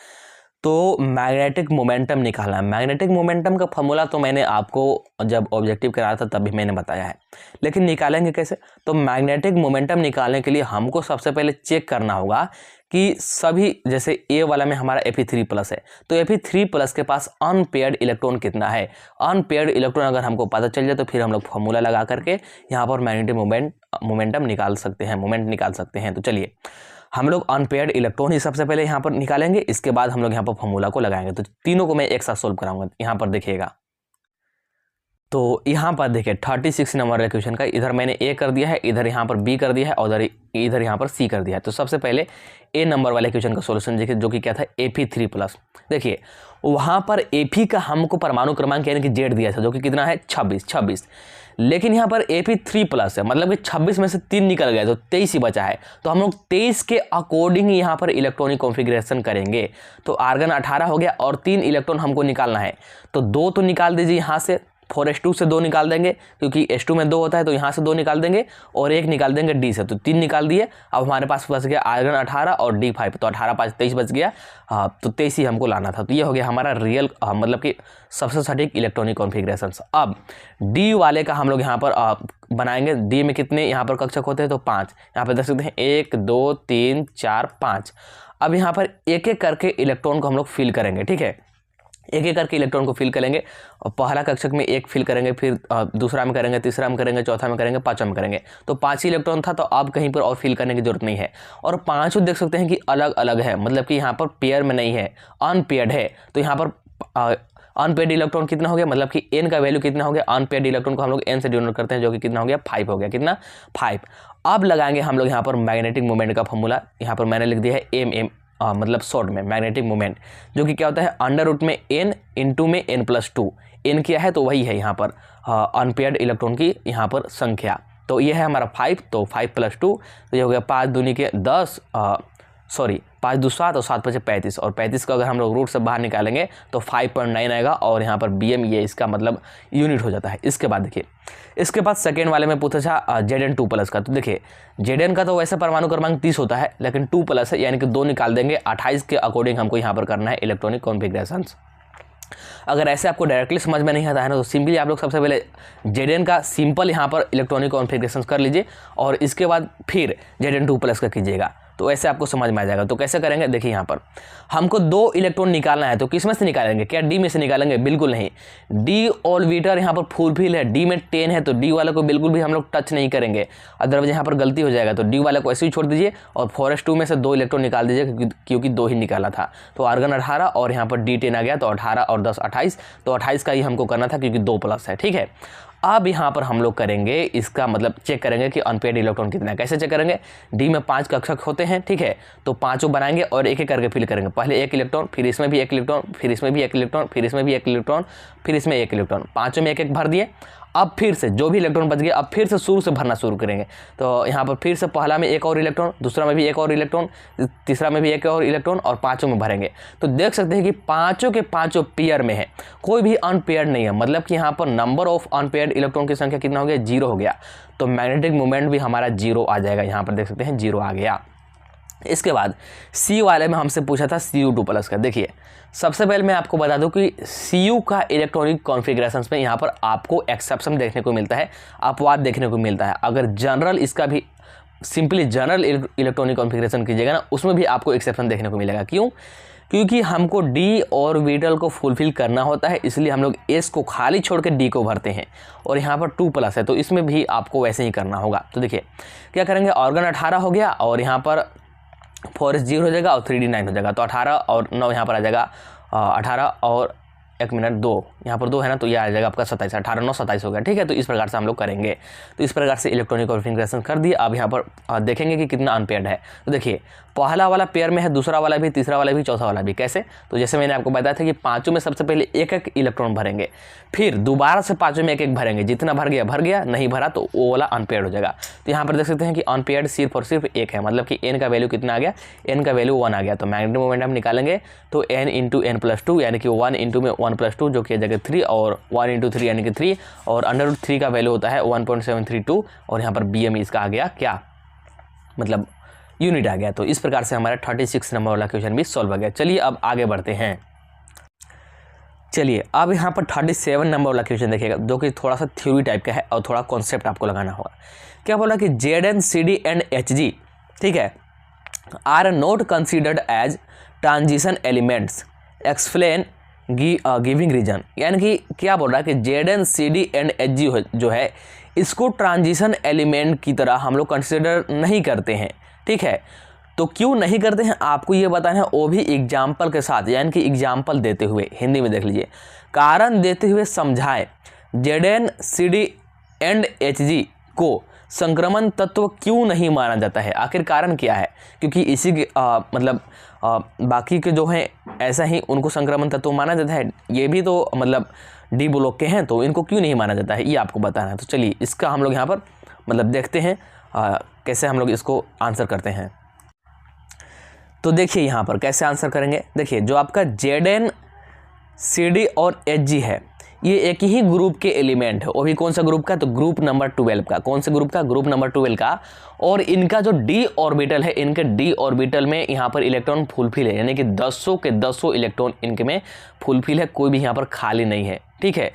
तो मैग्नेटिक मोमेंटम निकालना है। मैग्नेटिक मोमेंटम का फॉर्मूला तो मैंने आपको जब ऑब्जेक्टिव कराया था तब भी मैंने बताया है, लेकिन निकालेंगे कैसे, तो मैग्नेटिक मोमेंटम निकालने के लिए हमको सबसे पहले चेक करना होगा कि सभी, जैसे ए वाला में हमारा Ap3+ है, तो Ap3+ के पास अनपेयर्ड इलेक्ट्रॉन कितना है। अनपेयर्ड इलेक्ट्रॉन अगर हमको पता चल जाए तो फिर हम लोग फॉर्मूला लगा करके यहाँ पर मैग्नेटिक मोमेंटम निकाल सकते हैं, मोमेंट निकाल सकते हैं। तो चलिए हम लोग अनपेयर्ड इलेक्ट्रॉन ही सबसे पहले यहाँ पर निकालेंगे, इसके बाद हम लोग यहाँ पर फॉर्मूला को लगाएंगे। तो तीनों को मैं एक साथ सोल्व कराऊंगा। यहाँ पर देखिएगा, तो यहाँ पर देखिए 36 नंबर वाले क्वेश्चन का इधर मैंने ए कर दिया है, इधर यहाँ पर बी कर दिया है और इधर यहाँ पर सी कर दिया है। तो सबसे पहले ए नंबर वाले क्वेश्चन का सॉल्यूशन देखिए, जो कि क्या था Fe3+। देखिए वहाँ पर Fe का हमको परमाणु क्रमांक यानी कि जेड दिया था, जो कि कितना है 26। लेकिन यहाँ पर Fe3+ है, मतलब कि 26 में से 3 निकल गया तो 23 ही बचा है। तो हम लोग 23 के अकॉर्डिंग यहाँ पर इलेक्ट्रॉनिक कॉन्फ़िगरेशन करेंगे। तो आर्गन 18 हो गया और 3 इलेक्ट्रॉन हमको निकालना है। तो 2 तो निकाल दीजिए यहाँ से, 4s2 से 2 निकाल देंगे क्योंकि s2 में 2 होता है, तो यहाँ से 2 निकाल देंगे और 1 निकाल देंगे d से। तो 3 निकाल दिए। अब हमारे पास बच गया आर्गन 18 और d5। तो 18 5 23 बच गया। तो 23 ही हमको लाना था। तो ये हो गया हमारा रियल मतलब कि सबसे सटीक इलेक्ट्रॉनिक कॉन्फ़िगरेशन। अब d वाले का हम लोग यहाँ पर बनाएंगे। d में कितने यहाँ पर कक्षक होते हैं, तो 5। यहाँ पर देख सकते हैं 1 2 3 4 5। अब यहाँ पर एक एक करके इलेक्ट्रॉन को हम लोग फिल करेंगे। ठीक है, एक एक करके इलेक्ट्रॉन को फिल करेंगे और पहला कक्षक में 1 फिल करेंगे, फिर दूसरा में करेंगे, तीसरा में करेंगे, चौथा में करेंगे, पांचवा में करेंगे। तो 5 ही इलेक्ट्रॉन था, तो अब कहीं पर और फिल करने की जरूरत नहीं है। और पांचों देख सकते हैं कि अलग अलग है, मतलब कि यहाँ पर पेयर में नहीं है, अनपेयर्ड है। तो यहाँ पर अनपेयर्ड इलेक्ट्रॉन कितना हो गया, मतलब कि n का वैल्यू कितना हो गया। अनपेयर्ड इलेक्ट्रॉन को हम लोग n से डिनोट करते हैं, जो कि कितना हो गया 5 हो गया। कितना 5। अब लगाएंगे हम लोग यहाँ पर मैग्नेटिक मोमेंट का फॉर्मूला। यहाँ पर मैंने लिख दिया है एम मतलब शॉर्ट में मैग्नेटिक मोमेंट, जो कि क्या होता है अंडर रूट में n इंटू में n+2। n क्या है, तो वही है यहाँ पर अनपेयर्ड इलेक्ट्रॉन की यहाँ पर संख्या। तो ये है हमारा 5। तो 5 + 2 तो ये हो गया 5 दूनी के 10 5 2 7 और 7 5 35। और 35 का अगर हम लोग रूट से बाहर निकालेंगे तो 5.9 आएगा। और यहाँ पर bm ये इसका मतलब यूनिट हो जाता है। इसके बाद देखिए, इसके बाद सेकेंड वाले में पूछा था Zn2+ का। तो देखिए Zn का तो वैसे परमाणु क्रमांक 30 होता है, लेकिन 2+ है यानी कि 2 निकाल देंगे। 28 के अकॉर्डिंग हमको यहाँ पर करना है इलेक्ट्रॉनिक कॉन्फ़िगरेशन। अगर ऐसे आपको डायरेक्टली समझ में नहीं आता है ना, तो सिंपली आप लोग सबसे पहले Zn का सिंपल यहाँ पर इलेक्ट्रॉनिक कॉन्फ़िगरेशन कर लीजिए और इसके बाद फिर Zn2+ का कीजिएगा, तो ऐसे आपको समझ में आ जाएगा। तो कैसे करेंगे, देखिए यहाँ पर हमको 2 इलेक्ट्रॉन निकालना है। तो किस में से निकालेंगे, क्या d में से निकालेंगे, बिल्कुल नहीं। d ऑर्बिटर यहाँ पर फुलफिल है, d में 10 है, तो d वाले को बिल्कुल भी हम लोग टच नहीं करेंगे, अदरवाइज यहाँ पर गलती हो जाएगा। तो d वाले को ऐसे ही छोड़ दीजिए और 4s2 में से 2 इलेक्ट्रॉन निकाल दीजिए, क्योंकि 2 ही निकाला था। तो आर्गन 18 और यहाँ पर d10 आ गया, तो 18 और 10 28। तो 28 का ही हमको करना था क्योंकि 2+ है। ठीक है, अब यहाँ पर हम लोग करेंगे इसका मतलब चेक करेंगे कि अनपेयर्ड इलेक्ट्रॉन कितना है। कैसे चेक करेंगे, डी में 5 कक्षक होते हैं। ठीक है, तो पांचों बनाएंगे और एक एक करके फिल करेंगे। पहले 1 इलेक्ट्रॉन, फिर इसमें भी 1 इलेक्ट्रॉन, फिर इसमें भी 1 इलेक्ट्रॉन, फिर इसमें भी 1 इलेक्ट्रॉन, फिर इसमें 1 इलेक्ट्रॉन। पांचों में 1 भर दिए। अब फिर से जो भी इलेक्ट्रॉन बच गया, अब फिर से शुरू से भरना शुरू करेंगे। तो यहाँ पर फिर से पहला में 1 और इलेक्ट्रॉन, दूसरा में भी 1 और इलेक्ट्रॉन, तीसरा में भी 1 और इलेक्ट्रॉन और पांचों में भरेंगे। तो देख सकते हैं कि पांचों के पांचों पेयर में है, कोई भी अनपेयर्ड नहीं है, मतलब कि यहाँ पर नंबर ऑफ अनपेयर्ड इलेक्ट्रॉन की संख्या कितना हो गया, 0 हो गया। तो मैग्नेटिक मोमेंट भी हमारा 0 आ जाएगा। यहाँ पर देख सकते हैं 0 आ गया। इसके बाद सी वाले में हमसे पूछा था Cu2+ का। देखिए सबसे पहले मैं आपको बता दूं कि Cu का इलेक्ट्रॉनिक कॉन्फ़िगरेशंस में यहाँ पर आपको एक्सेप्शन देखने को मिलता है, अपवाद देखने को मिलता है। अगर जनरल इसका भी सिंपली जनरल इलेक्ट्रॉनिक कॉन्फ़िगरेशन कीजिएगा ना, उसमें भी आपको एक्सेप्शन देखने को मिलेगा। क्यों, क्योंकि हमको d ऑर्बिटल को फुलफिल करना होता है, इसलिए हम लोग s को खाली छोड़ के d को भरते हैं। और यहाँ पर 2+ है, तो इसमें भी आपको वैसे ही करना होगा। तो देखिए क्या करेंगे, ऑर्गन 18 हो गया और यहाँ पर 4s 0 हो जाएगा और 3d 9 हो जाएगा। तो 18 और 9 यहाँ पर आ जाएगा 18 और 1 मिनट 2, यहाँ पर 2 है ना, तो ये आ जाएगा आपका 27। 18 9 27 हो गया। ठीक है, तो इस प्रकार से हम लोग करेंगे। तो इस प्रकार से इलेक्ट्रॉनिक कॉन्फ़िगरेशन कर दिए। अब यहाँ पर देखेंगे कि कितना अनपेयर्ड है। तो देखिए पहला वाला पेयर में है, दूसरा वाला भी, तीसरा वाला भी, चौथा वाला भी। कैसे, तो जैसे मैंने आपको बताया था कि पांचों में सबसे पहले 1 इलेक्ट्रॉन भरेंगे, फिर दोबारा से पांचों में 1 भरेंगे। जितना भर गया, नहीं भरा तो वो वाला अनपेयर्ड हो जाएगा। तो यहाँ पर देख सकते हैं कि अनपेयर्ड सिर्फ और सिर्फ 1 है, मतलब कि n का वैल्यू कितना आ गया, n का वैल्यू 1 आ गया। तो मैग्नेटिक मोमेंट हम निकालेंगे तो n इंटू n+2 यानी कि 1 इंटू में 1+2 जो कि जगह 3 और 1 इंटू 3 यानी कि 3 और √3 का वैल्यू होता है 1.732 और यहाँ पर bm इसका आ गया क्या, मतलब यूनिट आ गया। तो इस प्रकार से हमारा 36 नंबर वाला क्वेश्चन भी सॉल्व हो गया। चलिए अब आगे बढ़ते हैं। चलिए अब यहाँ पर 37 नंबर वाला क्वेश्चन देखिएगा, जो कि थोड़ा सा थ्योरी टाइप का है और थोड़ा कॉन्सेप्ट आपको लगाना होगा। क्या बोला कि Zn, Cd एंड Hg, ठीक है, are not considered as transition elements, explain giving reason. यानी कि क्या बोल रहा है कि Zn, Cd एंड Hg जो है इसको ट्रांजिशन एलिमेंट की तरह हम लोग कंसिडर नहीं करते हैं। ठीक है, तो क्यों नहीं करते हैं आपको ये बताना है, वो भी एग्जाम्पल के साथ, यानी कि एग्जाम्पल देते हुए। हिंदी में देख लीजिए, कारण देते हुए समझाएं Zn Cd एंड Hg को संक्रमण तत्व क्यों नहीं माना जाता है। आखिर कारण क्या है, क्योंकि इसी के बाकी के जो हैं ऐसा ही उनको संक्रमण तत्व माना जाता है, ये भी तो मतलब डी ब्लॉक के हैं, तो इनको क्यों नहीं माना जाता है ये आपको बताना है। तो चलिए इसका हम लोग यहाँ पर मतलब देखते हैं कैसे हम लोग इसको आंसर करते हैं। तो देखिए यहाँ पर कैसे आंसर करेंगे। देखिए जो आपका Zn Cd और Hg है ये एक ही ग्रुप के एलिमेंट है, वो भी कौन सा ग्रुप का, तो ग्रुप नंबर 12 का। कौन से ग्रुप का, ग्रुप नंबर 12 का। और इनका जो डी ऑर्बिटल है, इनके डी ऑर्बिटल में यहाँ पर इलेक्ट्रॉन फुलफिल है, यानी कि 10 के 10 इलेक्ट्रॉन इनके में फुलफिल है, कोई भी यहाँ पर खाली नहीं है, ठीक है।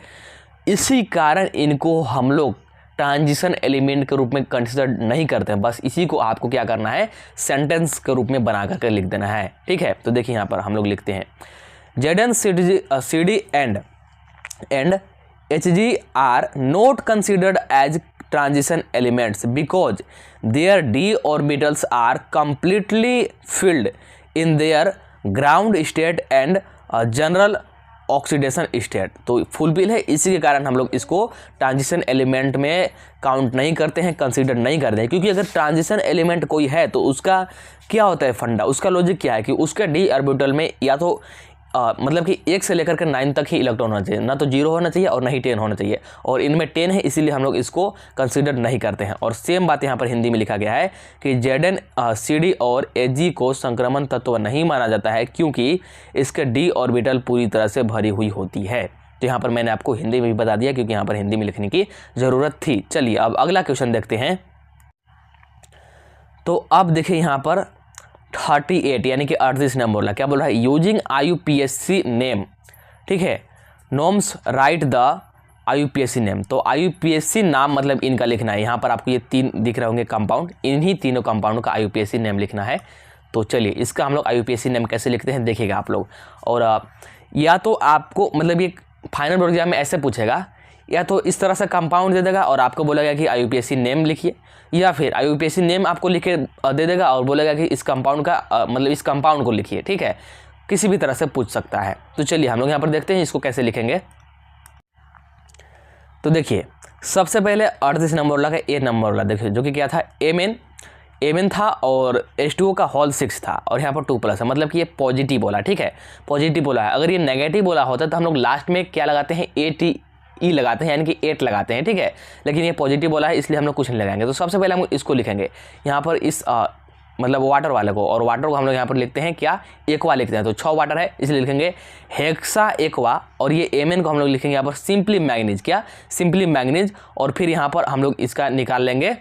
इसी कारण इनको हम लोग ट्रांजिशन एलिमेंट के रूप में कंसिडर नहीं करते हैं। बस इसी को आपको क्या करना है, सेंटेंस के रूप में बना करके लिख देना है, ठीक है। तो देखिए यहाँ पर हम लोग लिखते हैं Zn Cd and Hg are not considered as transition elements because their d orbitals are completely filled in their ground state and general oxidation state. तो फुलफिल है, इसी के कारण हम लोग इसको ट्रांजिशन एलिमेंट में काउंट नहीं करते हैं, कंसीडर नहीं करते हैं। क्योंकि अगर ट्रांजिशन एलिमेंट कोई है तो उसका क्या होता है फंडा, उसका लॉजिक क्या है कि उसके डी ऑर्बिटल में या तो मतलब कि 1 से लेकर के 9 तक ही इलेक्ट्रॉन होना चाहिए, ना तो 0 होना चाहिए और ना ही 10 होना चाहिए, और इनमें 10 है, इसीलिए हम लोग इसको कंसीडर नहीं करते हैं। और सेम बात यहाँ पर हिंदी में लिखा गया है कि Zn Cd और Hg को संक्रमण तत्व नहीं माना जाता है क्योंकि इसके डी ऑर्बिटल पूरी तरह से भरी हुई होती है। तो यहाँ पर मैंने आपको हिंदी में भी बता दिया क्योंकि यहाँ पर हिंदी में लिखने की ज़रूरत थी। चलिए अब अगला क्वेश्चन देखते हैं। तो अब देखिए यहाँ पर 38 यानी कि 38 नंबर बोला, क्या बोल रहा है, यूजिंग IUPAC नेम, ठीक है, norms right the IUPAC name. तो IUPAC नाम मतलब इनका लिखना है। यहाँ पर आपको ये 3 दिख रहे होंगे कंपाउंड, इन्हीं तीनों कंपाउंड का IUPAC नेम लिखना है। तो चलिए इसका हम लोग IUPAC नेम कैसे लिखते हैं देखिएगा आप लोग। और या तो आपको मतलब ये फाइनल बोर्ड एग्जाम में ऐसे पूछेगा, या तो इस तरह से कंपाउंड दे देगा और आपको बोलेगा कि IUPAC नेम लिखिए, या फिर IUPAC नेम आपको लिख के दे देगा और बोलेगा कि इस कंपाउंड का मतलब इस कंपाउंड को लिखिए, ठीक है। किसी भी तरह से पूछ सकता है। तो चलिए हम लोग यहाँ पर देखते हैं इसको कैसे लिखेंगे। तो देखिए सबसे पहले 38 नंबर वाला का ए नंबर वाला देखिए, जो कि क्या था, Mn था और H2O का होल 6 था और यहाँ पर 2+ है, मतलब कि ये पॉजिटिव बोला, ठीक है, पॉजिटिव बोला है। अगर ये नेगेटिव बोला होता तो हम लोग लास्ट में क्या लगाते हैं, ATE लगाते हैं, यानी कि 8 लगाते हैं, ठीक है। लेकिन ये पॉजिटिव बोला है इसलिए हम लोग कुछ नहीं लगाएंगे। तो सबसे पहले हम इसको लिखेंगे यहाँ पर इस मतलब वाटर वाले को, और वाटर को हम लोग यहाँ पर लिखते हैं क्या, एक्वा लिखते हैं। तो 6 वाटर है इसलिए लिखेंगे हेक्सा एक्वा, और ये Mn को हम लोग लिखेंगे यहाँ पर सिंपली मैग्नीज, क्या, सिंपली मैग्नीज। और फिर यहाँ पर हम लोग इसका निकाल लेंगे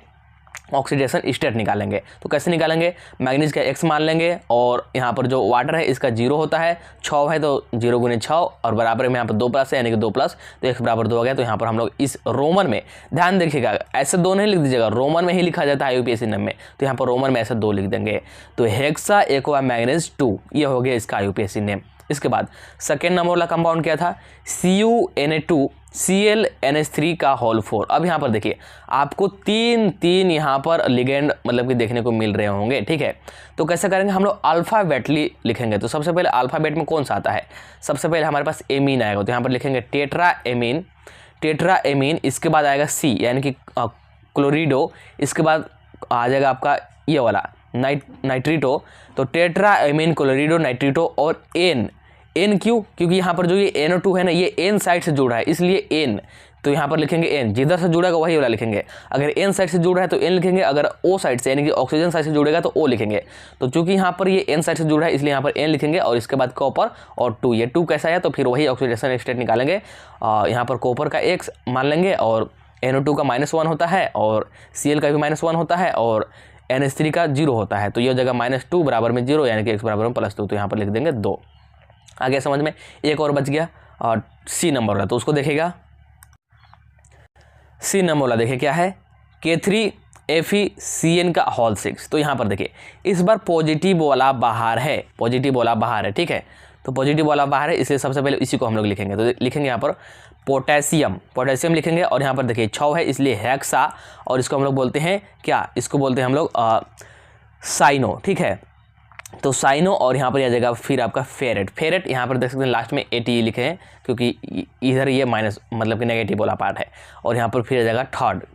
ऑक्सीडेशन स्टेट निकालेंगे। तो कैसे निकालेंगे, मैग्नीज का x मान लेंगे और यहाँ पर जो वाटर है इसका 0 होता है, 6 है तो 0 × 6 और बराबर में यहाँ पर 2+ है यानी कि 2+, तो x बराबर 2 हो गया। तो यहाँ पर हम लोग इस रोमन में ध्यान देखिएगा, ऐसे 2 नहीं लिख दीजिएगा, रोमन में ही लिखा जाता है IUPAC नेम में, तो यहाँ पर रोमन में ऐसे 2 लिख देंगे। तो हेक्सा एक्वा मैग्नीज 2 ये हो गया इसका IUPAC नेम। इसके बाद सेकेंड नंबर वाला कंपाउंड क्या था, CuNa2Cl NH3 का होल 4। अब यहाँ पर देखिए आपको 3 यहाँ पर लिगेंड मतलब कि देखने को मिल रहे होंगे, ठीक है। तो कैसे करेंगे, हम लोग अल्फ़ाबेटली लिखेंगे। तो सबसे पहले अल्फ़ाबेट में कौन सा आता है, सबसे पहले हमारे पास एमीन आएगा, तो यहाँ पर लिखेंगे टेट्रा एमीन। इसके बाद आएगा C यानी कि क्लोरिडो, इसके बाद आ जाएगा आपका ये वाला नाइट्रिटो। तो टेट्रा एमीन क्लोरिडो नाइट्रिटो। और एन क्यों, क्योंकि यहाँ पर जो ये NO2 है ना, ये N साइड से जुड़ा है इसलिए N, तो यहाँ पर लिखेंगे N, जिधर से जुड़ेगा वही वाला लिखेंगे। अगर N साइड से जुड़ा है तो N लिखेंगे, अगर O साइड से यानी कि ऑक्सीजन साइड से जुड़ेगा तो O लिखेंगे। तो चूंकि यहाँ पर ये N साइड से जुड़ा है इसलिए यहाँ पर N लिखेंगे, और इसके बाद कॉपर और 2, ये 2 कैसा है तो फिर वही ऑक्सीडेशन स्टेट निकालेंगे। यहाँ पर कॉपर का X मान लेंगे और NO2 का -1 होता है और Cl का भी -1 होता है और NH3 का 0 होता है। तो ये जगह -2 बराबर में 0 यानी कि x बराबर में +2, तो यहाँ पर लिख देंगे 2। आगे समझ में, एक और बच गया और C नंबर वाला, तो उसको देखेगा। C नंबर वाला देखिए क्या है, K3FeCN का होल 6। तो यहाँ पर देखिए इस बार पॉजिटिव वाला बाहर है, ठीक है। तो पॉजिटिव वाला बाहर है इसलिए सबसे पहले इसी को हम लोग लिखेंगे। तो लिखेंगे यहाँ पर पोटेशियम लिखेंगे, और यहाँ पर देखिए 6 है इसलिए हेक्सा, और इसको हम लोग बोलते हैं क्या, इसको बोलते हैं हम लोग साइनो, ठीक है। तो साइनो और यहाँ पर आ जाएगा फिर आपका फेरेट। फेरेट यहाँ पर देख सकते हैं लास्ट में ATE लिखे हैं क्योंकि इधर ये माइनस मतलब कि नेगेटिव वाला पार्ट है। और यहाँ पर फिर आ जाएगा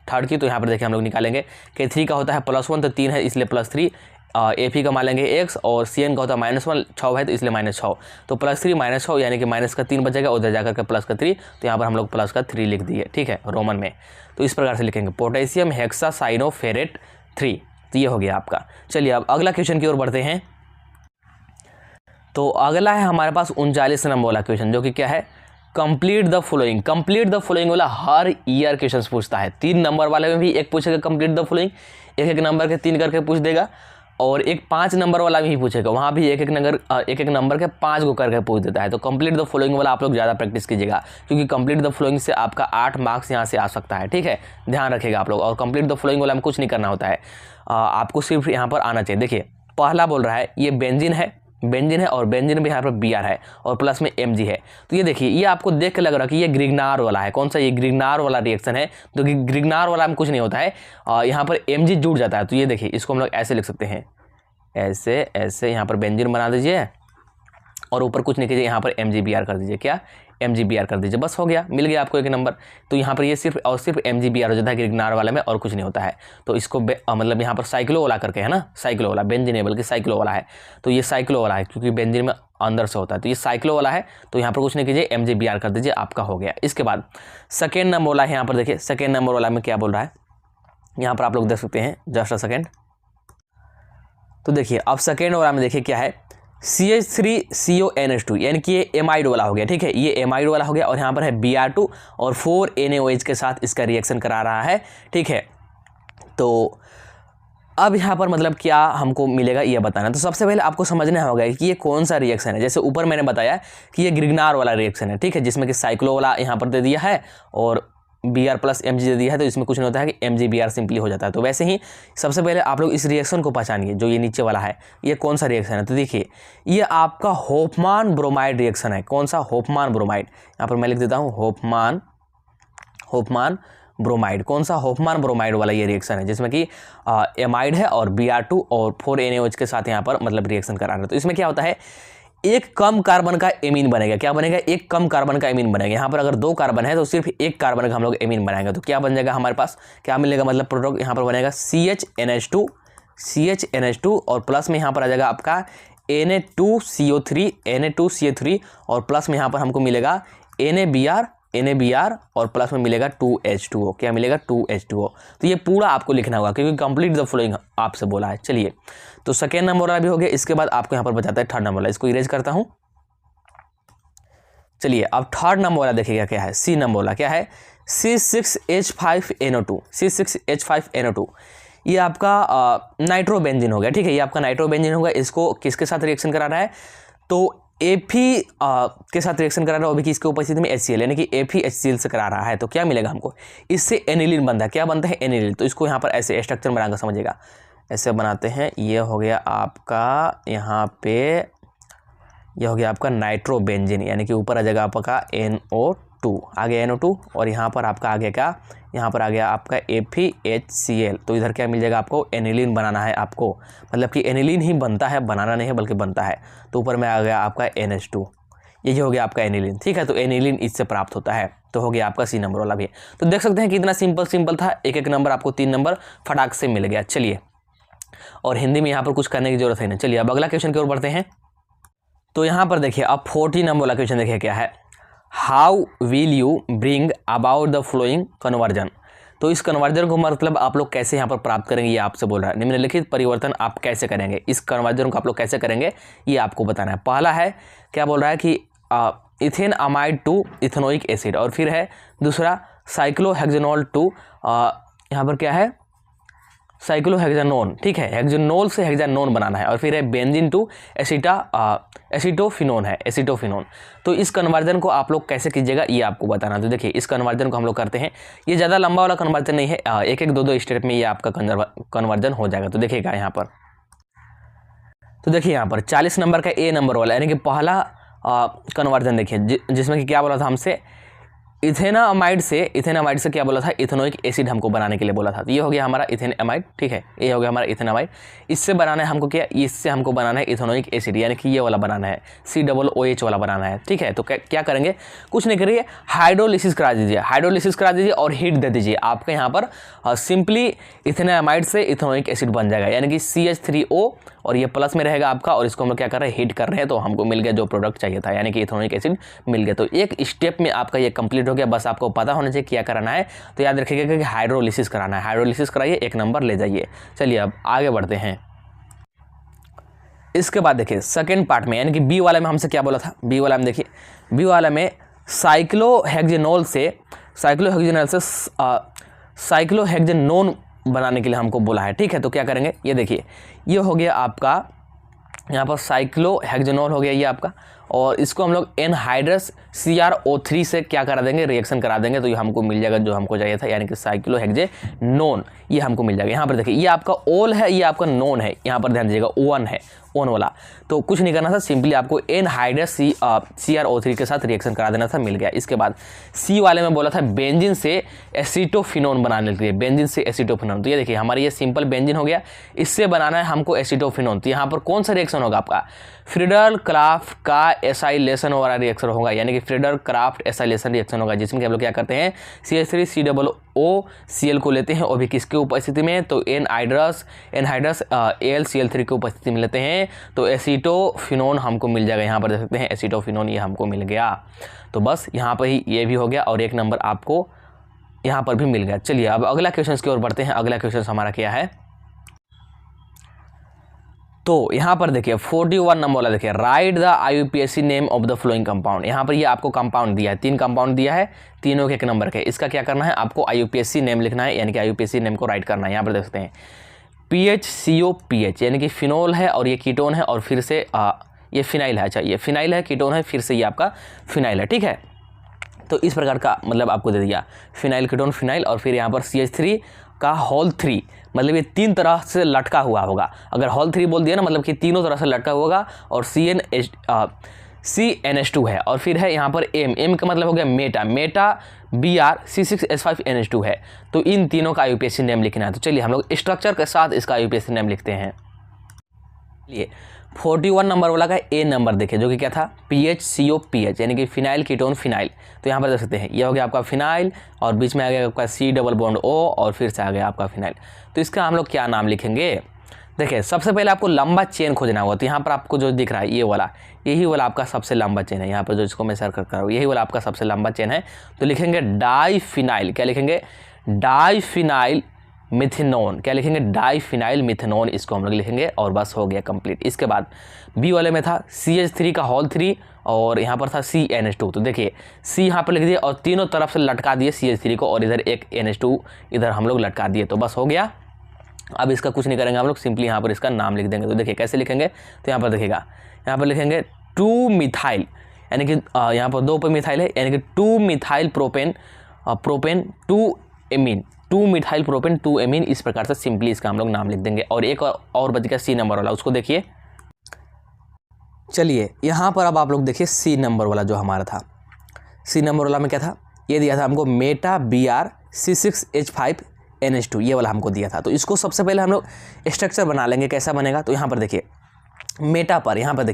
थर्ड की, तो यहाँ पर देखिए हम लोग निकालेंगे कि 3 का होता है +1 तो 3 है इसलिए +3, AP का मान लेंगे x और CN का होता है -1 6 है तो इसलिए -6, तो +3 -6 यानी कि माइनस का 3 बचेगा, उधर जाकर के प्लस का 3, तो यहाँ पर हम लोग प्लस का 3 लिख दिए, ठीक है, रोमन में। तो इस प्रकार से लिखेंगे पोटेशियम हेक्सा साइनो फेरेट 3, तो ये हो गया आपका। चलिए अब अगला क्वेश्चन की ओर बढ़ते हैं। तो अगला है हमारे पास 39 नंबर वाला क्वेश्चन, जो कि क्या है, complete the following. Complete the following वाला हर ईयर क्वेश्चन पूछता है। 3 नंबर वाले में भी एक पूछेगा कंप्लीट द फॉलोइंग, एक नंबर के 3 करके पूछ देगा, और एक 5 नंबर वाला भी पूछेगा, वहाँ भी एक नंबर के 5 को करके पूछ देता है। तो कंप्लीट द फॉलोइंग वाला आप लोग ज़्यादा प्रैक्टिस कीजिएगा, क्योंकि कंप्लीट द फॉलोइंग से आपका 8 मार्क्स यहाँ से आ सकता है, ठीक है, ध्यान रखिएगा आप लोग। और कंप्लीट द फॉलोइंग वाला में कुछ नहीं करना होता है, आपको सिर्फ यहाँ पर आना चाहिए। देखिए पहला बोल रहा है ये बेंजीन है और बेंजीन भी यहाँ पर Br है और प्लस में Mg है। तो ये देखिए ये आपको देख के लग रहा है कि ये ग्रिग्नार वाला है। कौन सा, ये ग्रिग्नार वाला रिएक्शन है। तो ग्रिग्नार वाला में कुछ नहीं होता है, यहाँ पर Mg जुड़ जाता है। तो ये देखिए इसको हम लोग ऐसे लिख सकते हैं, ऐसे यहाँ पर बेंजीन बना दीजिए और ऊपर कुछ नहीं कीजिए, यहाँ पर MgBr कर दीजिए। क्या, MgBr कर दीजिए, बस हो गया, मिल गया आपको एक नंबर। तो यहाँ पर ये सिर्फ और सिर्फ MgBr हो जाता है ग्रिग्नार वाले में, और कुछ नहीं होता है। तो इसको मतलब यहाँ पर साइक्लो वाला करके है ना, साइक्लो वाला, बेंजीन बल्कि साइक्लो वाला है। तो ये साइक्लो वाला है क्योंकि बेंजीन में अंदर से होता है, तो ये साइक्लो वाला है। तो यहाँ पर कुछ नहीं कीजिए, MgBr कर दीजिए, आपका हो गया। इसके बाद सेकेंड नंबर वाला है, यहाँ पर देखिए सेकेंड नंबर वाला में क्या बोल रहा है, यहाँ पर आप लोग देख सकते हैं, जस्ट अ सेकेंड। तो देखिए अब सेकेंड वाला में देखिए क्या है, CH3CONH2, यानी कि ये एमाइड वाला हो गया, ठीक है, ये एमाइड वाला हो गया। और यहाँ पर है Br2 और 4 NaOH के साथ इसका रिएक्शन करा रहा है, ठीक है। तो अब यहाँ पर मतलब क्या हमको मिलेगा ये बताना। तो सबसे पहले आपको समझना होगा कि ये कौन सा रिएक्शन है। जैसे ऊपर मैंने बताया कि ये ग्रिग्नार वाला रिएक्शन है, ठीक है, जिसमें कि साइक्लो वाला यहाँ पर दे दिया है और Br + Mg दे दिया है, तो इसमें कुछ नहीं होता है कि MgBr सिंपली हो जाता है। तो वैसे ही सबसे पहले आप लोग इस रिएक्शन को पहचानिए, जो ये नीचे वाला है ये कौन सा रिएक्शन है। तो देखिए ये आपका होफमान ब्रोमाइड रिएक्शन है। कौन सा, होफमान ब्रोमाइड, यहाँ पर मैं लिख देता हूँ होफमान ब्रोमाइड। कौन सा, होफमान ब्रोमाइड वाला ये रिएक्शन है, जिसमें कि एमाइड है और Br2 और 4 NaOH के साथ यहाँ पर मतलब रिएक्शन करा रहे हैं। तो इसमें क्या होता है, एक कम कार्बन का एमीन बनेगा। क्या बनेगा, एक कम कार्बन का एमीन बनेगा। यहाँ पर अगर 2 कार्बन है तो सिर्फ एक कार्बन का हम लोग एमीन बनाएंगे। तो क्या बन जाएगा हमारे पास, क्या मिलेगा, मतलब प्रोडक्ट यहाँ पर बनेगा CHNH2 और प्लस में यहाँ पर आ जाएगा आपका Na2CO3 और प्लस में यहाँ पर हमको मिलेगा NaBr और प्लस में मिलेगा 2H2O। क्या मिलेगा, 2H2O। तो ये पूरा आपको लिखना होगा क्योंकि कंप्लीट द फॉलोइंग आपसे बोला है। चलिए तो सेकेंड नंबर वाला भी हो गया। इसके बाद आपको यहाँ पर बचाता है थर्ड नंबर वाला, इसको इरेज करता हूँ। चलिए अब थर्ड नंबर वाला देखिएगा क्या है, C नंबर वाला क्या है, C6H5NO2। ये आपका नाइट्रोबेंजीन हो गया, ठीक है, ये आपका नाइट्रोबेंजीन होगा। इसको किसके साथ रिएक्शन करा रहा है, तो Fe के साथ रिएक्शन करा रहा है, अभी की इसके उपस्थिति में HCl यानी कि FeHCl से करा रहा है। तो क्या मिलेगा हमको, इससे एनिलीन बनता है। क्या बनता है, एनिलीन। तो इसको यहाँ पर ऐसे स्ट्रक्चर बनाकर समझिएगा, ऐसे बनाते हैं। ये हो गया आपका यहाँ पे, ये हो गया आपका नाइट्रोबेंजीन, यानी कि ऊपर आ जाएगा आपका NO2, आ गया NO2 और यहाँ पर आपका आ गया क्या, यहाँ पर आ गया आपका FeHCl। तो इधर क्या मिल जाएगा आपको, एनिलीन बनाना है आपको, मतलब कि एनिलीन ही बनता है, बनाना नहीं है बल्कि बनता है। तो ऊपर में आ गया आपका NH2, ये हो गया आपका एनिलीन, ठीक है। तो एनिलीन इससे प्राप्त होता है। तो हो गया आपका C नंबर वाला भी। तो देख सकते हैं कितना सिंपल था, एक नंबर आपको 3 नंबर फटाक से मिल गया। चलिए और हिंदी में यहाँ पर कुछ करने की जरूरत है नहीं। चलिए अब अगला क्वेश्चन की ओर बढ़ते हैं। तो यहाँ पर देखिए अब 40 नंबर वाला क्वेश्चन देखिए क्या है, how will you bring about the flowing conversion. तो इस कन्वर्जन को मतलब आप लोग कैसे यहाँ पर प्राप्त करेंगे, ये आपसे बोल रहा है। निम्नलिखित परिवर्तन आप कैसे करेंगे, इस कन्वर्जन को आप लोग कैसे करेंगे ये आपको बताना है। पहला है क्या बोल रहा है कि ethane amide to ethanoic acid, और फिर है दूसरा साइक्लोहेक्सेनॉल टू यहाँ पर क्या है, साइक्लोहेक्सानोन, ठीक है, हेक्सानोल से हेक्सानोन बनाना है। और फिर है बेंजीन टू एसीटोफिनोन है, एसीटोफिनोन। तो इस कन्वर्जन को आप लोग कैसे कीजिएगा ये आपको बताना। तो देखिए इस कन्वर्जन को हम लोग करते हैं, ये ज़्यादा लंबा वाला कन्वर्जन नहीं है, एक 2 स्टेप में ये आपका कन्वर्जन हो जाएगा। तो देखिएगा यहाँ पर, तो देखिए यहाँ पर 40 नंबर का A नंबर वाला, यानी कि पहला कन्वर्जन देखिए जिसमें कि क्या बोला था हमसे, इथेनामाइड से क्या बोला था, इथेनोइक एसिड हमको बनाने के लिए बोला था। तो ये हो गया हमारा इथेनामाइड, ठीक है, ये हो गया हमारा इथेनामाइड। इससे बनाना है हमको क्या, इससे हमको बनाना है इथेनोइक एसिड, यानी कि ये वाला बनाना है, COOH वाला बनाना है, ठीक है। तो क्या करेंगे, कुछ नहीं करिए, हाइड्रोलिसिस करा दीजिए और हीट दे दीजिए। आपके यहाँ पर सिंपली इथेनामाइड से इथेनोइक एसिड बन जाएगा, यानी कि CH3O और ये प्लस में रहेगा आपका, और इसको हम लोग क्या कर रहे हैं, हीट कर रहे हैं, तो हमको मिल गया जो प्रोडक्ट चाहिए था, यानी कि इथेनोइक एसिड मिल गया। तो एक स्टेप में आपका ये कंप्लीट हो गया। बस आपको पता होना चाहिए क्या कराना है। तो याद रखिएगा कि हाइड्रोलिसिस कराना है, हाइड्रोलिसिस कराइए, 1 नंबर ले जाइए। चलिए अब आगे बढ़ते हैं। इसके बाद देखिए सेकेंड पार्ट में, यानी कि बी वाला में हमसे क्या बोला था, बी वाला में देखिए, बी वाला में साइक्लोहेक्सेनोल से साइक्लोहेक्सेनोन बनाने के लिए हमको बोला है, ठीक है। तो क्या करेंगे, ये देखिए, ये हो गया आपका यहाँ पर साइक्लोहेक्सेनोल हो गया ये आपका, और इसको हम लोग एनहाइड्रस CrO3 से क्या करा देंगे, रिएक्शन करा देंगे, तो ये हमको मिल जाएगा जो हमको चाहिए था, यानी कि साइक्लोहेक्सेनोन, ये हमको मिल जाएगा। यहाँ पर देखिए, ये आपका ओल है, ये आपका नोन है, यहाँ पर ध्यान दीजिएगा, ओन है, ओन वाला। तो कुछ नहीं करना था, सिंपली आपको एनहाइड्रस CrO3 के साथ रिएक्शन करा देना था, मिल गया। इसके बाद सी वाले में बोला था बेंजीन से एसीटोफिनोन बनाने के लिए, बेंजीन से एसीटोफिनोन। तो ये देखिए हमारा ये सिंपल बेंजीन हो गया, इससे बनाना है हमको एसीटोफिनोन। तो यहाँ पर कौन सा रिएक्शन होगा आपका, फ्रीडल क्राफ्ट का एसाइलेशन वाला रिएक्शन होगा, यानी कि फ्रीडल क्राफ्ट एसाइलेशन रिएक्शन होगा, जिसमें कि हम लोग क्या करते हैं, CH3COOCl को लेते हैं, और भी किसकी उपस्थिति में, तो एनहाइड्रस AlCl3 की उपस्थिति में लेते हैं, तो एसीटोफिनोन हमको मिल जाएगा। यहाँ पर देख सकते हैं एसीटोफिनोन, ये हमको मिल गया। तो बस यहाँ पर ही ये भी हो गया, और 1 नंबर आपको यहाँ पर भी मिल गया। चलिए अब अगला क्वेश्चन की ओर बढ़ते हैं। अगला क्वेश्चन हमारा क्या है, तो यहाँ पर देखिए 41 नंबर वाला देखिए, right the IUPAC name of the flowing compound. यहाँ पर ये आपको कंपाउंड दिया है, 3 कंपाउंड दिया है, तीनों के 1 नंबर के। इसका क्या करना है, आपको IUPAC नेम लिखना है, यानी कि IUPAC नेम को राइट करना है। यहाँ पर देख सकते हैं PHCOPH, यानी कि फिनोल है, और ये कीटोन है, और फिर से ये फिनाइल है। अच्छा, ये फिनाइल है, कीटोन है, फिर से ये आपका फिनाइल है, ठीक है। तो इस प्रकार का मतलब आपको दे दिया, फिनाइल, कीटोन, फिनाइल, और फिर यहाँ पर CH3 का होल 3, मतलब ये 3 तरह से लटका हुआ होगा। अगर होल 3 बोल दिया ना, मतलब कि तीनों तरह से लटका होगा, और CNH2 है, और फिर है यहाँ पर M का मतलब हो गया मेटा Br C6H5NH2 है। तो इन तीनों का IUPAC नेम लिखना है। तो चलिए हम लोग स्ट्रक्चर के साथ इसका IUPAC नेम लिखते हैं। चलिए 41 नंबर वाला का A नंबर देखिए, जो कि क्या था, PHCOPH, यानी कि फिनाइल, कीटोन, फिनाइल। तो यहाँ पर देख सकते हैं ये हो गया आपका फिनाइल, और बीच में आ गया आपका C+O, और फिर से आ गया आपका फिनाइल। तो इसका हम लोग क्या नाम लिखेंगे, देखिए सबसे पहले आपको लंबा चेन खोजना होगा। तो यहाँ पर आपको जो दिख रहा है ये वाला, यही वाला आपका सबसे लंबा चेन है। यहाँ पर जो इसको मैं सर्कल कर रहा हूँ, यही वाला आपका सबसे लंबा चेन है। तो लिखेंगे डाइफिनाइल, क्या लिखेंगे, डाइफिनाइल मिथेनॉन, क्या लिखेंगे, डाइफिनाइल मिथेनॉन, इसको हम लोग लिखेंगे, और बस हो गया कंप्लीट। इसके बाद बी वाले में था CH3 का होल 3, और यहाँ पर था CNH2। तो देखिए C यहाँ पर लिख दिए, और तीनों तरफ से लटका दिए CH3 को, और इधर एक NH2 इधर हम लोग लटका दिए, तो बस हो गया। अब इसका कुछ नहीं करेंगे हम लोग, सिंपली यहाँ पर इसका नाम लिख देंगे। तो देखिए कैसे लिखेंगे, तो यहाँ पर देखिएगा, यहाँ पर लिखेंगे 2 मिथाइल, यानी कि यहाँ पर 2 पर मिथाइल है, यानी कि 2 methyl propane 2 amine, 2 methyl propane 2 amine. इस प्रकार से सिंपली इसका हम लोग नाम लिख देंगे। और एक और बच गया C नंबर वाला, उसको देखिए। चलिए यहाँ पर अब आप लोग देखिए C नंबर वाला जो हमारा था, C नंबर वाला में क्या था, ये दिया था हमको मेटा Br C6H5NH2, ये वाला हमको दिया था। तो इसको सबसे पहले हम लोग स्ट्रक्चर बना लेंगे, कैसा बनेगा। तो यहाँ पर देखिए मेटा पर, यहाँ पर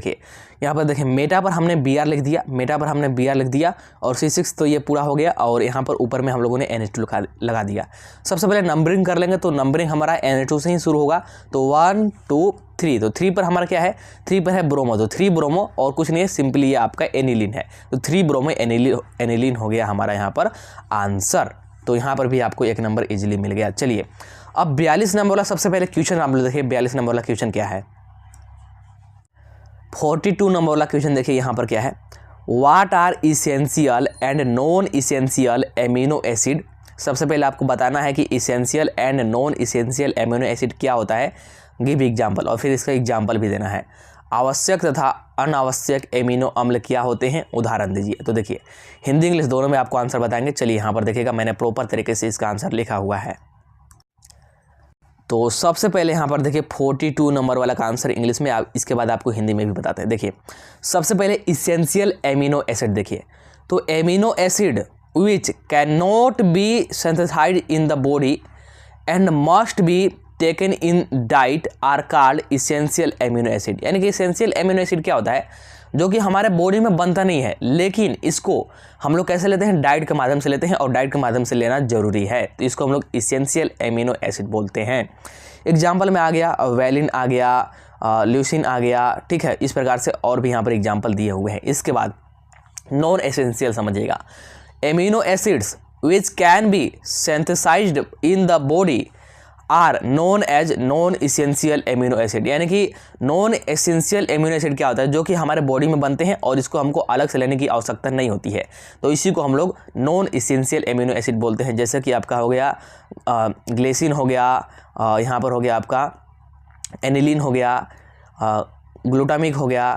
देखिए मेटा पर हमने Br लिख दिया, और C6 तो ये पूरा हो गया, और यहाँ पर ऊपर में हम लोगों ने NH2 लगा दिया। सबसे पहले नंबरिंग कर लेंगे, तो नंबरिंग हमारा NH2 से ही शुरू होगा। तो 1 2 3, तो 3 पर हमारा क्या है, 3 पर है ब्रोमो, तो 3 ब्रोमो, और कुछ नहीं है, सिंपली ये आपका एनिलीन है। तो 3 ब्रोमो एनिलीन हो गया हमारा यहाँ पर आंसर। तो यहाँ पर भी आपको 1 नंबर इजीली मिल गया। चलिए अब 42 नंबर वाला सबसे पहले क्वेश्चन आप लोग देखिए, 42 नंबर वाला क्वेश्चन क्या है। 42 नंबर वाला क्वेश्चन देखिए यहाँ पर क्या है, what are essential and non essential amino acid. सबसे पहले आपको बताना है कि essential and non essential amino acid क्या होता है, गिव एग्जाम्पल, और फिर इसका एग्जाम्पल भी देना है। आवश्यक तथा अनावश्यक एमिनो अम्ल क्या होते हैं, उदाहरण दीजिए। तो देखिए हिंदी इंग्लिश दोनों में आपको आंसर बताएंगे। चलिए यहाँ पर देखिएगा, मैंने प्रॉपर तरीके से इसका आंसर लिखा हुआ है। तो सबसे पहले यहाँ पर देखिए 42 नंबर वाला का आंसर इंग्लिश में, इसके बाद आपको हिंदी में भी बताते हैं। देखिए सबसे पहले इसेंशियल एमिनो एसिड देखिए, तो amino acid which cannot be synthesized in the body and must be taken in diet are called essential amino acid। यानी कि essential amino acid क्या होता है, जो कि हमारे बॉडी में बनता नहीं है, लेकिन इसको हम लोग कैसे लेते हैं, डाइट के माध्यम से लेते हैं, और डाइट के माध्यम से लेना जरूरी है, तो इसको हम लोग essential amino acid बोलते हैं। एग्जाम्पल में आ गया वैलिन, आ गया ल्यूसिन, आ गया, ठीक है। इस प्रकार से और भी यहाँ पर एग्जाम्पल दिए हुए हैं। इसके बाद नॉन एसेंशियल समझिएगा, amino acids which can be synthesized in the body are known as non essential amino acid. यानी कि नॉन एसेंशियल एमिनो एसिड क्या होता है, जो कि हमारे बॉडी में बनते हैं और इसको हमको अलग से लेने की आवश्यकता नहीं होती है, तो इसी को हम लोग नॉन इसेंशियल एमिनो एसिड बोलते हैं। जैसे कि आपका हो गया ग्लिसरीन हो गया, यहाँ पर हो गया आपका एनिलीन हो गया, ग्लूटामिक हो गया,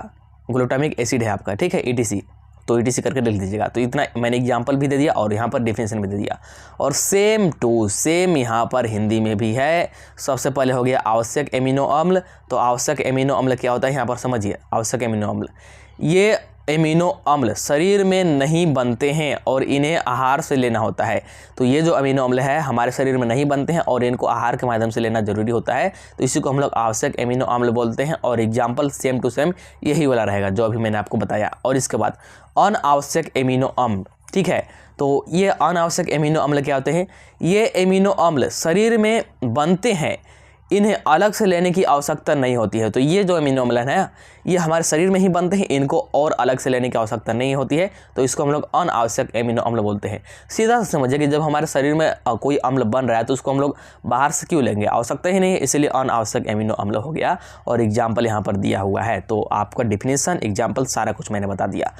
ग्लूटामिक एसिड है आपका, ठीक है, ETC, तो ETC करके लिख दीजिएगा। तो इतना मैंने एग्जाम्पल भी दे दिया और यहाँ पर डिफिनेशन भी दे दिया। और सेम टू सेम यहाँ पर हिंदी में भी है। सबसे पहले हो गया आवश्यक एमिनो अम्ल। तो आवश्यक एमिनो अम्ल क्या होता है, यहाँ पर समझिए। आवश्यक एमिनो अम्ल, ये एमिनो अम्ल शरीर में नहीं बनते हैं और इन्हें आहार से लेना होता है। तो ये जो अमीनो अम्ल है हमारे शरीर में नहीं बनते हैं और इनको आहार के माध्यम से लेना जरूरी होता है, तो इसी को हम लोग आवश्यक एमिनो अम्ल बोलते हैं। और एग्जाम्पल सेम टू सेम यही वाला रहेगा जो अभी मैंने आपको बताया। और इसके बाद अनावश्यक एमिनो अम्ल, ठीक है। तो ये अनावश्यक एमिनो अम्ल क्या होते हैं, ये एमिनो अम्ल शरीर में बनते हैं, इन्हें अलग से लेने की आवश्यकता नहीं होती है। तो ये जो एमिनो अम्ल है ये हमारे शरीर में ही बनते हैं, इनको और अलग से लेने की आवश्यकता नहीं होती है, तो इसको हम लोग अनावश्यक एमिनो अम्ल बोलते हैं। सीधा सा समझिए कि जब हमारे शरीर में कोई अम्ल बन रहा है तो उसको हम लोग बाहर से क्यों लेंगे, आवश्यकता ही नहीं है, इसलिए अनावश्यक एमिनो अम्ल हो गया। और एग्जाम्पल यहाँ पर दिया हुआ है, तो आपका डिफिनेशन, एग्जाम्पल सारा कुछ मैंने बता दिया।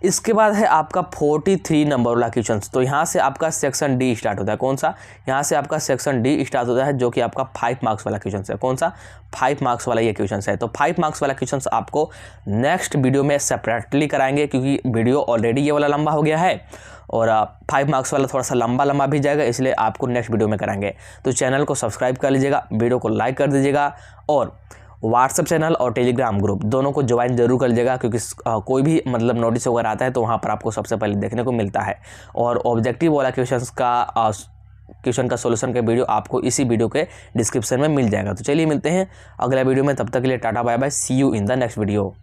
इसके बाद है आपका 43 नंबर वाला क्वेश्चन। तो यहाँ से आपका सेक्शन डी स्टार्ट होता है। कौन सा, यहाँ से आपका सेक्शन डी स्टार्ट होता है, जो कि आपका 5 मार्क्स वाला क्वेश्चन है। कौन सा, 5 मार्क्स वाला ये क्वेश्चन है। तो 5 मार्क्स वाला क्वेश्चन आपको नेक्स्ट वीडियो में सेपरेटली कराएंगे, क्योंकि वीडियो ऑलरेडी ये वाला लंबा हो गया है और 5 मार्क्स वाला थोड़ा सा लंबा भी जाएगा, इसलिए आपको नेक्स्ट वीडियो में कराएंगे। तो चैनल को सब्सक्राइब कर लीजिएगा, वीडियो को लाइक कर दीजिएगा और व्हाट्सएप चैनल और टेलीग्राम ग्रुप दोनों को ज्वाइन जरूर कर लीजिएगा, क्योंकि कोई भी मतलब नोटिस वगैरह आता है तो वहाँ पर आपको सबसे पहले देखने को मिलता है। और ऑब्जेक्टिव वाला क्वेश्चन का सॉल्यूशन का वीडियो आपको इसी वीडियो के डिस्क्रिप्शन में मिल जाएगा। तो चलिए मिलते हैं अगला वीडियो में, तब तक के लिए tata bye bye, see you in the next video.